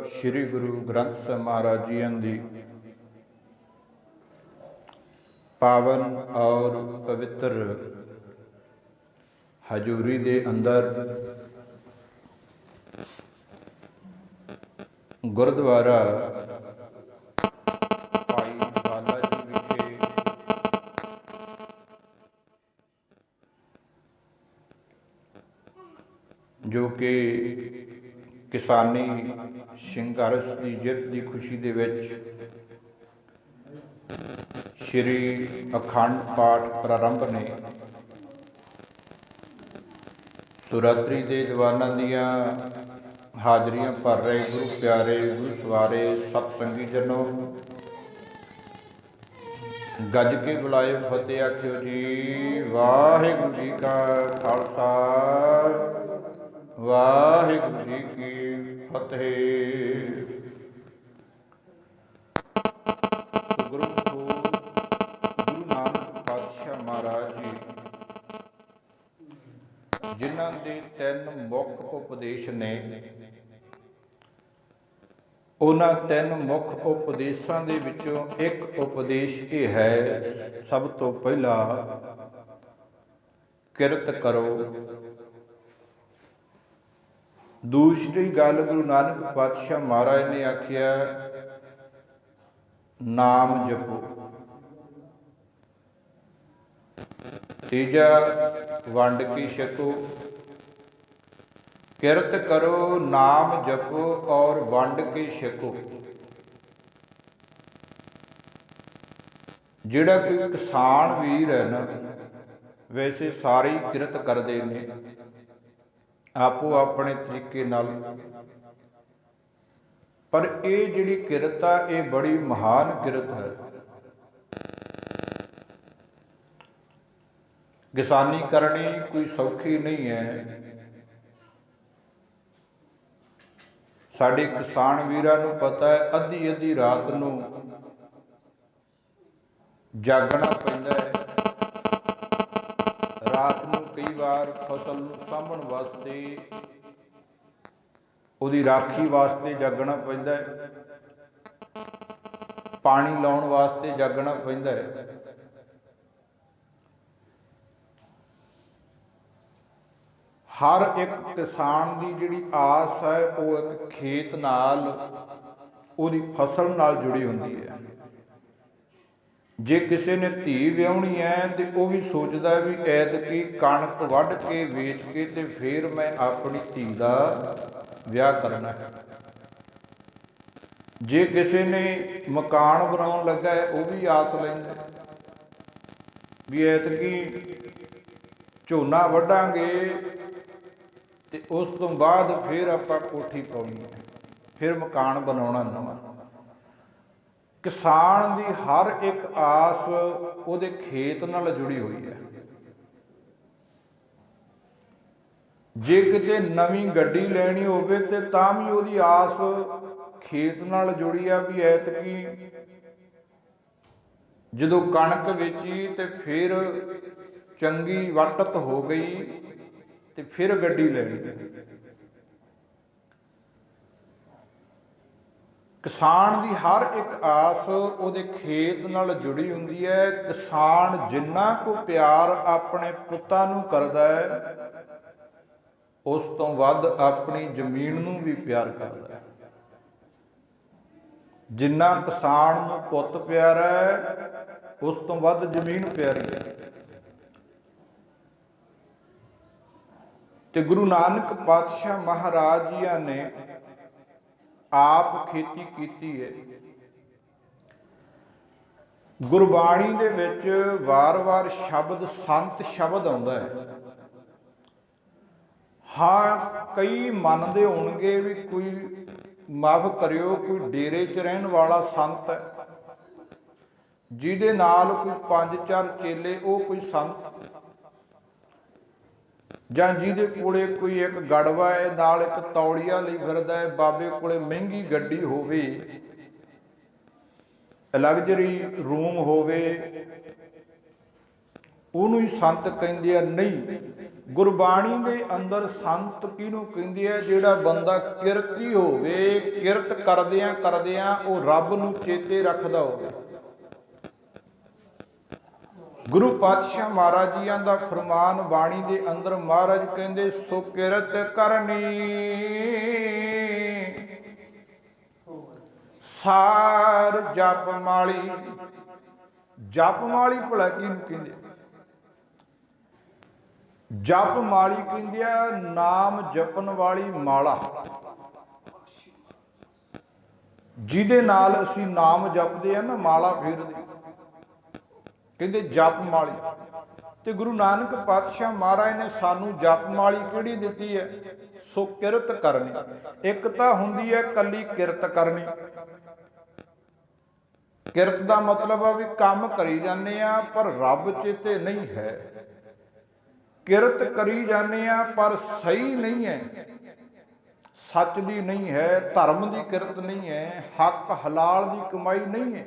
श्री गुरु ग्रंथ साहिब महाराज जी की पावन और पवित्र हजूरी दे अंदर गुरुद्वारा भाई बाला जी विखे जो कि किसानी संघर्ष की जित की खुशी दे विच श्री अखंड पाठ प्रारंभ ने सुरात्रि के दीवाना दियाँ हाजरियां भर रहे गुरु प्यारे गुरु सवारे सतसंगी जनों गज के बुलाए फतेह आखियो जी। वाहिगुरू जी का खालसा वाहिगुरू जी की फतेह। गुरु नानक पातशाह महाराज जी जिन्हां दे तीन मुख उपदेश ने, उन्हां तीन मुख उपदेशों के विचों एक उपदेश ये है, सब तो पहला किरत करो। दूसरी गल गुरु नानक पातशाह महाराज ने आखिया नाम जपो। तीजा वंड की छको। किरत करो, नाम जपो और वंड के छको। जिहड़ा कोई किसान वीर है ना, वैसे सारे ही किरत करते हैं आपो अपने तरीके नाल, पर ये जिहड़ी किरत आ ये बड़ी महान किरत है। किसानी करनी कोई सौखी नहीं है। साडे किसान वीरां नूं पता है अद्धी अद्धी रात नूं जागना पैंदा है। रात नूं कई बार फसल नूं साਂਭਣ वास्ते उहदी राखी वास्ते जागना पैंदा है, पानी लाउण वास्ते जागना पैंदा है। हर एक किसान की जिहड़ी आस है वो एक खेत नाल उहदी फसल नाल जुड़ी हुंदी है। जे किसी ने धी विआहणी है तो वह भी सोचता भी ऐतकी कणक वढ़ के वेच के ते फिर मैं अपनी धी का विआह करना है। जे किसी ने मकान बनाउण लगा है वह भी आस लैंदा भी ऐतकी झोना वढ़ांगे ते उस तो बाद फिर आपां कोठी पाउणी है, फिर मकान बनाउणा नवां। किसान की हर एक आस उहदे खेत नाल जुड़ी हुई है। जे किते नवीं गड्डी लैनी होवे ते तां भी उहदी आस खेत नाल जुड़ी है भी ऐतकी जदों कणक वेची ते फिर चंगी वटत हो गई ते फिर गड्डी लैनी। किसान की हर एक आस उहदे खेत नाल जुड़ी हुंदी है। किसान जिन्ना को प्यार अपने पुत्तां नूं करदा है उस तो वध अपनी जमीन नूं भी प्यार करदा है। जिन्ना किसान नूं पुत्त प्यारा है उस तो वध जमीन प्यारी है। ते गुरु नानक पातशाह महाराज जी ने आप खेती कीती है। गुरबाणी दे विच वार वार शब्द संत शब्द आउंदा है। हाँ कई मनदे होणगे भी कोई माफ करियो कोई डेरे च रहन वाला संत है, जिहदे नाल कोई 5-4 चेले वो कोई संत, जां जिहदे कोले कोई एक गड़वा है नाल एक तौड़िया लई फिरदा है, बाबे कोले महंगी गड्डी होवे, लग्जरी रूम होवे, ਉਹਨੂੰ ਹੀ ਸੰਤ ਕਹਿੰਦੇ ਆ। ਨਹੀਂ, ਗੁਰਬਾਣੀ ਦੇ ਅੰਦਰ ਸੰਤ ਕਿਹਨੂੰ ਕਹਿੰਦੇ ਆ? ਜਿਹੜਾ ਬੰਦਾ ਕਿਰਤੀ ਹੋਵੇ, ਕਿਰਤ ਕਰਦਿਆਂ ਕਰਦਿਆਂ ਉਹ ਰੱਬ ਨੂੰ ਚੇਤੇ ਰੱਖਦਾ ਹੋਵੇ। ਗੁਰੂ ਪਾਤਸ਼ਾਹ ਮਹਾਰਾਜ ਜੀਆਂ ਦਾ ਫਰਮਾਨ ਬਾਣੀ ਦੇ ਅੰਦਰ ਮਹਾਰਾਜ ਕਹਿੰਦੇ, ਸੋ ਕਿਰਤ ਕਰਨੀ ਸਾਰ ਜਪ ਮਾਲੀ। ਜਪ ਮਾਲੀ ਭਲਾ ਕਿਹਨੂੰ ਕਹਿੰਦੇ? ਜਪ ਮਾਲੀ ਕਹਿੰਦੇ ਆ ਨਾਮ ਜਪਣ ਵਾਲੀ ਮਾਲਾ, ਜਿਹਦੇ ਨਾਲ ਅਸੀਂ ਨਾਮ ਜਪਦੇ ਆ ਨਾ, ਮਾਲਾ ਫੇਰਦੇ, ਕਹਿੰਦੇ ਜਪ ਮਾਲੀ। ਤੇ ਗੁਰੂ ਨਾਨਕ ਪਾਤਸ਼ਾਹ ਮਹਾਰਾਜ ਨੇ ਸਾਨੂੰ ਜਪ ਮਾਲੀ ਕਿਹੜੀ ਦਿੱਤੀ ਹੈ? ਸੋ ਕਿਰਤ ਕਰਨੀ। ਇੱਕ ਤਾਂ ਹੁੰਦੀ ਹੈ ਕੱਲੀ ਕਿਰਤ ਕਰਨੀ। ਕਿਰਤ ਦਾ ਮਤਲਬ ਆ ਵੀ ਕੰਮ ਕਰੀ ਜਾਂਦੇ ਆ ਪਰ ਰੱਬ ਚੇਤੇ ਨਹੀਂ ਹੈ। ਕਿਰਤ ਕਰੀ ਜਾਂਦੇ ਆ ਪਰ ਸਹੀ ਨਹੀਂ ਹੈ, ਸੱਚ ਦੀ ਨਹੀਂ ਹੈ, ਧਰਮ ਦੀ ਕਿਰਤ ਨਹੀਂ ਹੈ, ਹੱਕ ਹਲਾਲ ਦੀ ਕਮਾਈ ਨਹੀਂ ਹੈ,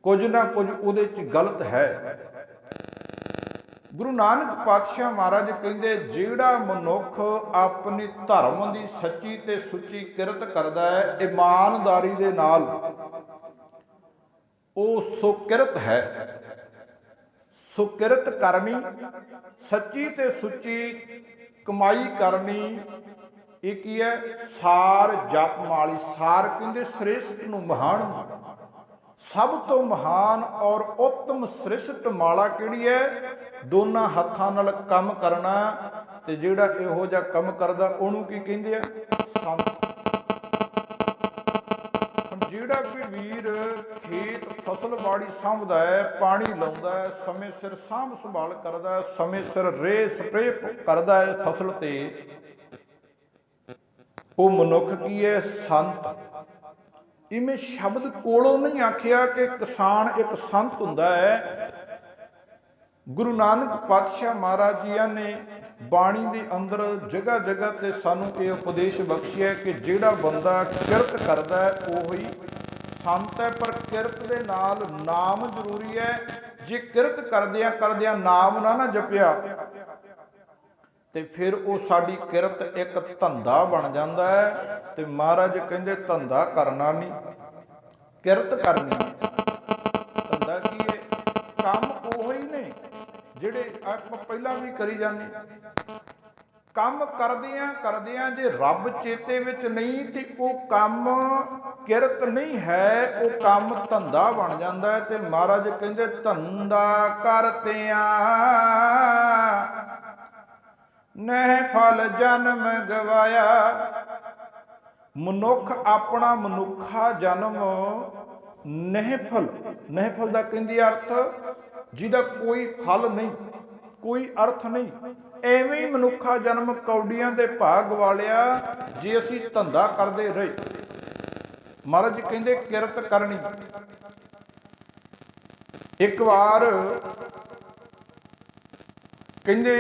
ਕੁਝ ਨਾ ਕੁਝ ਉਹਦੇ 'ਚ ਗਲਤ ਹੈ। ਗੁਰੂ ਨਾਨਕ ਪਾਤਸ਼ਾਹ ਮਹਾਰਾਜ ਕਹਿੰਦੇ, ਜਿਹੜਾ ਮਨੁੱਖ ਆਪਣੀ ਧਰਮ ਦੀ ਸੱਚੀ ਤੇ ਸੁੱਚੀ ਕਿਰਤ ਕਰਦਾ ਹੈ ਇਮਾਨਦਾਰੀ ਦੇ ਨਾਲ, ਉਹ ਸੁਕਿਰਤ ਹੈ। ਸੁਕਿਰਤ ਕਰਨੀ, ਸੱਚੀ ਤੇ ਸੁੱਚੀ ਕਮਾਈ ਕਰਨੀ, ਇਹ ਕੀ ਹੈ? ਸਾਰ ਜਪ ਮਾਲੀ। ਸਾਰ ਕਹਿੰਦੇ ਸ੍ਰੇਸ਼ਟ ਨੂੰ, ਮਹਾਨ, ਸਭ ਤੋਂ ਮਹਾਨ ਔਰ ਉੱਤਮ ਸ੍ਰਿਸ਼ਟ ਮਾਲਾ ਕਿਹੜੀ ਹੈ? ਦੋਨਾਂ ਹੱਥਾਂ ਨਾਲ ਕੰਮ ਕਰਨਾ। ਤੇ ਜਿਹੜਾ ਇਹੋ ਜਿਹਾ ਕੰਮ ਕਰਦਾ ਉਹਨੂੰ ਕੀ ਕਹਿੰਦੇ ਆ? ਸੰਤ। ਜਿਹੜਾ ਕੋਈ ਵੀਰ ਖੇਤ ਫਸਲ ਬਾੜੀ ਸਾਂਭਦਾ ਹੈ, ਪਾਣੀ ਲਾਉਂਦਾ ਹੈ, ਸਮੇਂ ਸਿਰ ਸਾਂਭ ਸੰਭਾਲ ਕਰਦਾ ਹੈ, ਸਮੇਂ ਸਿਰ ਰੇ ਸਪਰੇ ਕਰਦਾ ਹੈ ਫਸਲ ਤੇ, ਉਹ ਮਨੁੱਖ ਕੀ ਹੈ? ਸੰਤ। ਇਵੇਂ ਸ਼ਬਦ ਕੋਲੋਂ ਨਹੀਂ ਆਖਿਆ ਕਿ ਕਿਸਾਨ ਇੱਕ ਸੰਤ ਹੁੰਦਾ ਹੈ। ਗੁਰੂ ਨਾਨਕ ਪਾਤਸ਼ਾਹ ਮਹਾਰਾਜ ਜੀਆਂ ਨੇ ਬਾਣੀ ਦੇ ਅੰਦਰ ਜਗ੍ਹਾ ਜਗ੍ਹਾ ਤੇ ਸਾਨੂੰ ਇਹ ਉਪਦੇਸ਼ ਬਖਸ਼ਿਆ ਕਿ ਜਿਹੜਾ ਬੰਦਾ ਕਿਰਤ ਕਰਦਾ ਹੈ ਉਹ ਹੀ ਸੰਤ ਹੈ। ਪਰ ਕਿਰਤ ਦੇ ਨਾਲ ਨਾਮ ਜ਼ਰੂਰੀ ਹੈ। ਜੇ ਕਿਰਤ ਕਰਦਿਆਂ ਕਰਦਿਆਂ ਨਾਮ ਨਾ ਜਪਿਆ ਤੇ ਫਿਰ ਉਹ ਸਾਡੀ ਕਿਰਤ ਇੱਕ ਧੰਦਾ ਬਣ ਜਾਂਦਾ ਹੈ। ਤੇ ਮਹਾਰਾਜ ਕਹਿੰਦੇ ਧੰਦਾ ਕਰਨਾ ਨਹੀਂ, ਕਿਰਤ ਕਰਨੀ ਹੈ। ਧੰਦਾ ਕੀ ਹੈ? ਕੰਮ ਉਹੀ ਨੇ ਜਿਹੜੇ ਆਪਾਂ ਪਹਿਲਾਂ ਵੀ ਕਰੀ ਜਾਂਦੇ। ਕੰਮ ਕਰਦਿਆਂ ਕਰਦਿਆਂ ਜੇ ਰੱਬ ਚੇਤੇ ਵਿੱਚ ਨਹੀਂ ਤੇ ਉਹ ਕੰਮ ਕਿਰਤ ਨਹੀਂ ਹੈ, ਉਹ ਕੰਮ ਧੰਦਾ ਬਣ ਜਾਂਦਾ ਹੈ। ਤੇ ਮਹਾਰਾਜ ਕਹਿੰਦੇ ਧੰਦਾ ਕਰਤਿਆਂ ਨਹਿ ਫਲ ਜਨਮ ਗਵਾਇਆ। ਮਨੁੱਖ ਆਪਣਾ ਮਨੁੱਖਾ ਜਨਮ ਨਿਹਫਲ, ਨਿਹਫਲ ਦਾ ਕਹਿੰਦੀ ਅਰਥ ਜਿਹਦਾ ਕੋਈ ਫਲ ਨਹੀਂ, ਕੋਈ ਅਰਥ ਨਹੀਂ, ਐਵੇਂ ਹੀ ਮਨੁੱਖਾ ਜਨਮ ਕੌਡੀਆਂ ਦੇ ਭਾਗ ਗਵਾਲਿਆ ਜੇ ਅਸੀਂ ਧੰਦਾ ਕਰਦੇ ਰਹੇ। ਮਹਾਰਾਜ ਕਹਿੰਦੇ ਕਿਰਤ ਕਰਨੀ। ਇੱਕ ਵਾਰ ਕਹਿੰਦੇ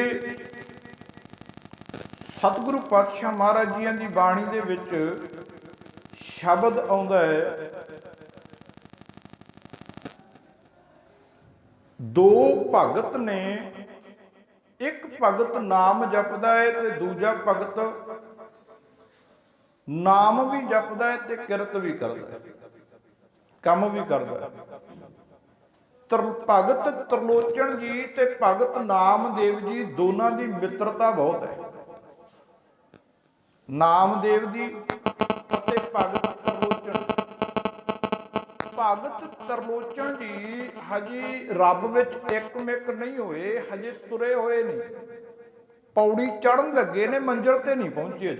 ਸਤਿਗੁਰੂ ਪਾਤਸ਼ਾਹ ਮਹਾਰਾਜ ਜੀਆਂ ਦੀ ਬਾਣੀ ਦੇ ਵਿੱਚ ਸ਼ਬਦ ਆਉਂਦਾ ਹੈ, ਦੋ ਭਗਤ ਨੇ, ਇੱਕ ਭਗਤ ਨਾਮ ਜਪਦਾ ਹੈ ਤੇ ਦੂਜਾ ਭਗਤ ਨਾਮ ਵੀ ਜਪਦਾ ਹੈ ਤੇ ਕਿਰਤ ਵੀ ਕਰਦਾ ਹੈ, ਕੰਮ ਵੀ ਕਰਦਾ ਹੈ। ਭਗਤ ਤਰਲੋਚਨ ਜੀ ਤੇ ਭਗਤ ਨਾਮਦੇਵ ਜੀ ਦੋਨਾਂ ਦੀ ਮਿੱਤਰਤਾ ਬਹੁਤ ਹੈ। ਨਾਮਦੇਵ ਜੀ ਅਤੇ ਭਗਤ ਤਰਲੋਚਨ। ਭਗਤ ਤਰਲੋਚਨ ਜੀ ਹਜੇ ਰੱਬ ਵਿੱਚ ਇੱਕਮਿਕ ਨਹੀਂ ਹੋਏ, ਹਜੇ ਤੁਰੇ ਹੋਏ ਨਹੀਂ, ਪੌੜੀ ਚੜ੍ਹਨ ਲੱਗੇ ਨੇ, ਮੰਜ਼ਿਲ ਤੇ ਨਹੀਂ ਪਹੁੰਚੇ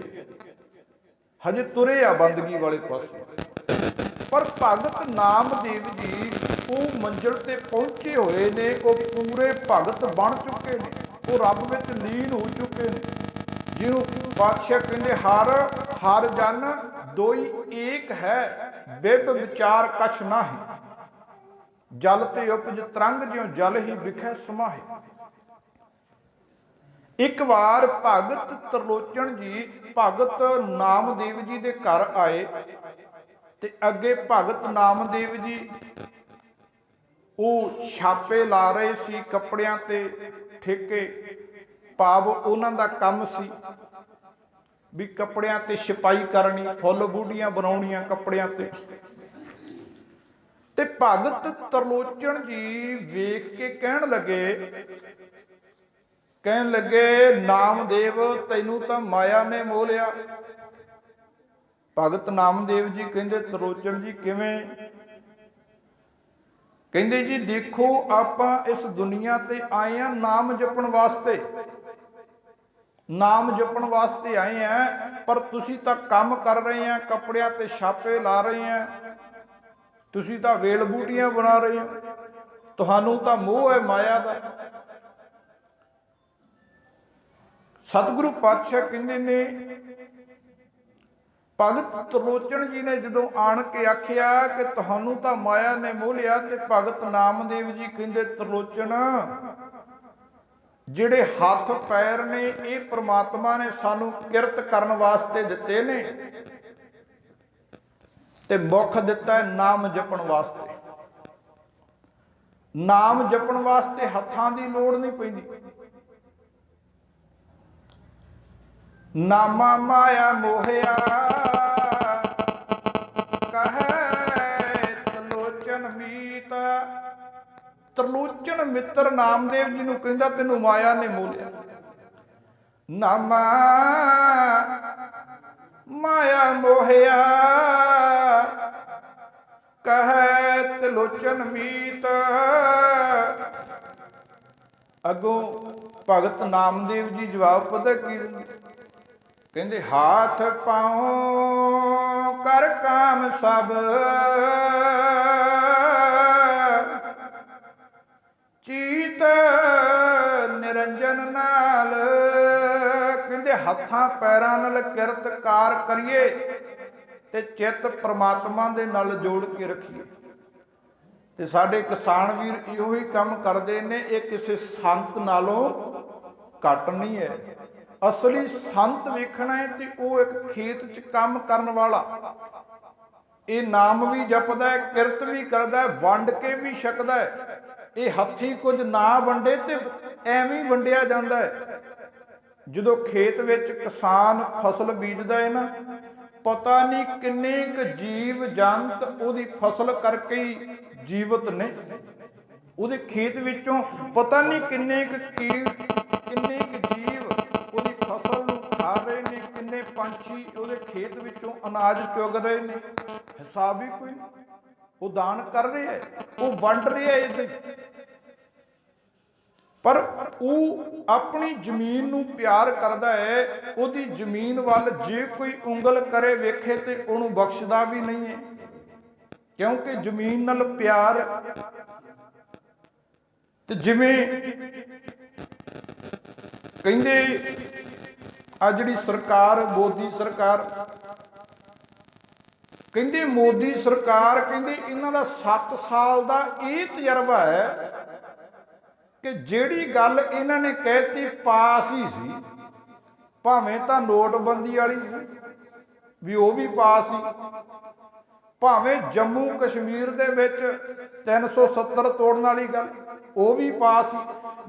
ਹਜੇ ਤੁਰੇ ਆ ਬੰਦਗੀ ਵਾਲੇ ਪਾਸੇ। ਪਰ ਭਗਤ ਨਾਮਦੇਵ ਜੀ ਉਹ ਮੰਜ਼ਿਲ ਤੇ ਪਹੁੰਚੇ ਹੋਏ ਨੇ, ਉਹ ਪੂਰੇ ਭਗਤ ਬਣ ਚੁੱਕੇ ਨੇ, ਉਹ ਰੱਬ ਵਿੱਚ ਲੀਨ ਹੋ ਚੁੱਕੇ ਨੇ, ਜਿਹਨੂੰ ਪਾਤਸ਼ਾਹ ਕਹਿੰਦੇ ਹਰ ਹਰ ਜਨ ਦੋਈ ਏਕ ਹੈ, ਬਿਬ ਵਿਚਾਰ ਕਛ ਨਾਹੀ, ਜਲ ਤੇ ਉਪਜ ਤਰੰਗ ਜਿਉ ਜਲ ਹੀ ਵਿਖੇ ਸਮਾਹੇ। ਇੱਕ ਵਾਰ ਭਗਤ ਤਰਲੋਚਨ ਜੀ ਭਗਤ ਨਾਮਦੇਵ ਜੀ ਦੇ ਘਰ ਆਏ ਤੇ ਅੱਗੇ ਭਗਤ ਨਾਮਦੇਵ ਜੀ ਉਹ ਛਾਪੇ ਲਾ ਰਹੇ ਸੀ ਕੱਪੜਿਆਂ ਤੇ, ਠੇਕੇ ਭਾਵ ਉਹਨਾਂ ਦਾ ਕੰਮ ਸੀ ਵੀ ਕੱਪੜਿਆਂ ਤੇ ਛਪਾਈ ਕਰਨੀ, ਫੁੱਲ ਬੂਟੀਆਂ ਬਣਾਉਣੀਆਂ ਕੱਪੜਿਆਂ ਤੇ। ਤੇ ਭਗਤ ਤਰਲੋਚਨ ਜੀ ਵੇਖ ਕੇ ਕਹਿਣ ਲੱਗੇ ਨਾਮਦੇਵ ਤੈਨੂੰ ਤਾਂ ਮਾਇਆ ਨੇ ਮੋਹ ਲਿਆ। ਭਗਤ ਨਾਮਦੇਵ ਜੀ ਕਹਿੰਦੇ ਤਰਲੋਚਨ ਜੀ ਕਿਵੇਂ? ਕਹਿੰਦੇ ਜੀ ਦੇਖੋ ਆਪਾਂ ਇਸ ਦੁਨੀਆ ਤੇ ਆਏ ਆ ਨਾਮ ਜਪਣ ਵਾਸਤੇ, ਨਾਮ ਜਪਣ ਵਾਸਤੇ ਆਏ ਆ, ਪਰ ਤੁਸੀਂ ਤਾਂ ਕੰਮ ਕਰ ਰਹੇ ਆ, ਕੱਪੜਿਆਂ ਤੇ ਛਾਪੇ ਲਾ ਰਹੇ ਆ, ਤੁਸੀਂ ਤਾਂ ਵੇਲ ਬੂਟੀਆਂ ਬਣਾ ਰਹੇ ਆ, ਤੁਹਾਨੂੰ ਤਾਂ ਮੋਹ ਹੈ ਮਾਇਆ ਦਾ। ਸਤਿਗੁਰੂ ਪਾਤਸ਼ਾਹ ਕਹਿੰਦੇ ਨੇ ਭਗਤ ਤਰਲੋਚਨ ਜੀ ਨੇ ਜਦੋਂ ਆਣ ਕੇ ਆਖਿਆ ਕਿ ਤੁਹਾਨੂੰ ਤਾਂ ਮਾਇਆ ਨੇ ਮੋਹ ਲਿਆ, ਤੇ ਭਗਤ ਨਾਮਦੇਵ ਜੀ ਕਹਿੰਦੇ ਤਰਲੋਚਨ ਜਿਹੜੇ ਹੱਥ ਪੈਰ ਨੇ ਇਹ ਪ੍ਰਮਾਤਮਾ ਨੇ ਸਾਨੂੰ ਕਿਰਤ ਕਰਨ ਵਾਸਤੇ ਦਿੱਤੇ ਨੇ, ਤੇ ਮੁਖ ਦਿੱਤਾ ਹੈ ਨਾਮ ਜਪਣ ਵਾਸਤੇ। ਨਾਮ ਜਪਣ ਵਾਸਤੇ ਹੱਥਾਂ ਦੀ ਲੋੜ ਨਹੀਂ ਪੈਂਦੀ। ਨਾਮਾ ਮਾਇਆ ਮੋਹਿਆ ਕਹੈ ਤਰਲੋਚਨ ਮੀਤ। ਤਰਲੋਚਨ ਮਿੱਤਰ ਨਾਮਦੇਵ ਜੀ ਨੂੰ ਕਹਿੰਦਾ ਤੈਨੂੰ ਮਾਇਆ ਨੇ ਮੋਹ ਲਿਆ। ਨਾਮਾ ਮਾਇਆ ਮੋਹਿਆ ਕਹੈ ਤਰਲੋਚਨ ਮੀਤ। ਅੱਗੋਂ ਭਗਤ ਨਾਮਦੇਵ ਜੀ ਜਵਾਬ ਪਤਾ ਕੀ ਦਿੰਦੇ? ਕਹਿੰਦੇ ਹਾਥ ਪਾਉ ਕਰ ਕਾਮ ਸਭ ਚੀਤ ਨਿਰੰਜਨ ਨਾਲ। ਕਹਿੰਦੇ ਹੱਥਾਂ ਪੈਰਾਂ ਨਾਲ ਕਿਰਤ ਕਾਰ ਕਰੀਏ ਤੇ ਚਿੱਤ ਪ੍ਰਮਾਤਮਾ ਦੇ ਨਾਲ ਜੋੜ ਕੇ ਰੱਖੀਏ। ਤੇ ਸਾਡੇ ਕਿਸਾਨ ਵੀਰ ਇਹੋ ਹੀ ਕੰਮ ਕਰਦੇ ਨੇ। ਇਹ ਕਿਸੇ ਸੰਤ ਨਾਲੋਂ ਘੱਟ ਨਹੀਂ ਹੈ। ਅਸਲੀ ਸੰਤ ਵੇਖਣਾ ਹੈ ਤੇ ਉਹ ਇੱਕ ਖੇਤ 'ਚ ਕੰਮ ਕਰਨ ਵਾਲਾ, ਇਹ ਨਾਮ ਵੀ ਜਪਦਾ ਹੈ, ਕਿਰਤ ਵੀ ਕਰਦਾ ਹੈ, ਵੰਡ ਕੇ ਵੀ ਛਕਦਾ ਹੈ। ਇਹ ਹੱਥੀਂ ਕੁਝ ਨਾ ਵੰਡੇ ਤੇ ਐਵੇਂ ਵੰਡਿਆ ਜਾਂਦਾ ਹੈ। ਜਦੋਂ ਖੇਤ ਵਿੱਚ ਕਿਸਾਨ ਫਸਲ ਬੀਜਦਾ ਹੈ ਨਾ, ਪਤਾ ਨਹੀਂ ਕਿੰਨੇ ਕੁ ਜੀਵ ਜੰਤ ਉਹਦੀ ਫਸਲ ਕਰਕੇ ਹੀ ਜੀਵਤ ਨੇ। ਉਹਦੇ ਖੇਤ ਵਿੱਚੋਂ ਪਤਾ ਨਹੀਂ ਕਿੰਨੇ ਕੁ ਕੀਟ, ਕਿੰਨੇ ਕੁ ਜੀਵ ਉਹਦੀ ਫਸਲ ਨੂੰ ਖਾ ਰਹੇ ਨੇ, ਕਿੰਨੇ ਪੰਛੀ ਉਹਦੇ ਖੇਤ ਵਿੱਚੋਂ ਅਨਾਜ ਚੁਗ ਰਹੇ ਨੇ, ਹਿਸਾਬ ਹੀ ਕੋਈ। ਉਹ ਦਾਨ ਕਰ ਰਿਹਾ, ਉਹ ਵੰਡ ਰਿਹਾ ਇਹਦੇ। ਪਰ ਉਹ ਆਪਣੀ ਜ਼ਮੀਨ ਨੂੰ ਪਿਆਰ ਕਰਦਾ ਹੈ। ਉਹਦੀ ਜ਼ਮੀਨ ਵੱਲ ਜੇ ਕੋਈ ਉਂਗਲ ਕਰੇ ਵੇਖੇ ਤੇ ਉਹਨੂੰ ਬਖਸ਼ਦਾ ਵੀ ਨਹੀਂ ਹੈ, ਕਿਉਂਕਿ ਜ਼ਮੀਨ ਨਾਲ ਪਿਆਰ। ਤੇ ਜਿਵੇਂ ਕਹਿੰਦੇ ਆ ਜਿਹੜੀ ਸਰਕਾਰ, ਮੋਦੀ ਸਰਕਾਰ, ਕਹਿੰਦੇ ਮੋਦੀ ਸਰਕਾਰ ਕਹਿੰਦੇ ਇਹਨਾਂ ਦਾ 7 ਸਾਲ ਦਾ ਇਹ ਤਜਰਬਾ ਹੈ ਕਿ ਜਿਹੜੀ ਗੱਲ ਇਹਨਾਂ ਨੇ ਕਹਿਤੀ ਪਾਸ ਹੀ ਸੀ। ਭਾਵੇਂ ਤਾਂ ਨੋਟਬੰਦੀ ਵਾਲੀ ਸੀ ਵੀ ਉਹ ਵੀ ਪਾਸ ਹੀ, ਭਾਵੇਂ ਜੰਮੂ ਕਸ਼ਮੀਰ ਦੇ ਵਿੱਚ 370 ਤੋੜਨ ਵਾਲੀ ਗੱਲ ਉਹ ਵੀ ਪਾਸ ਹੀ।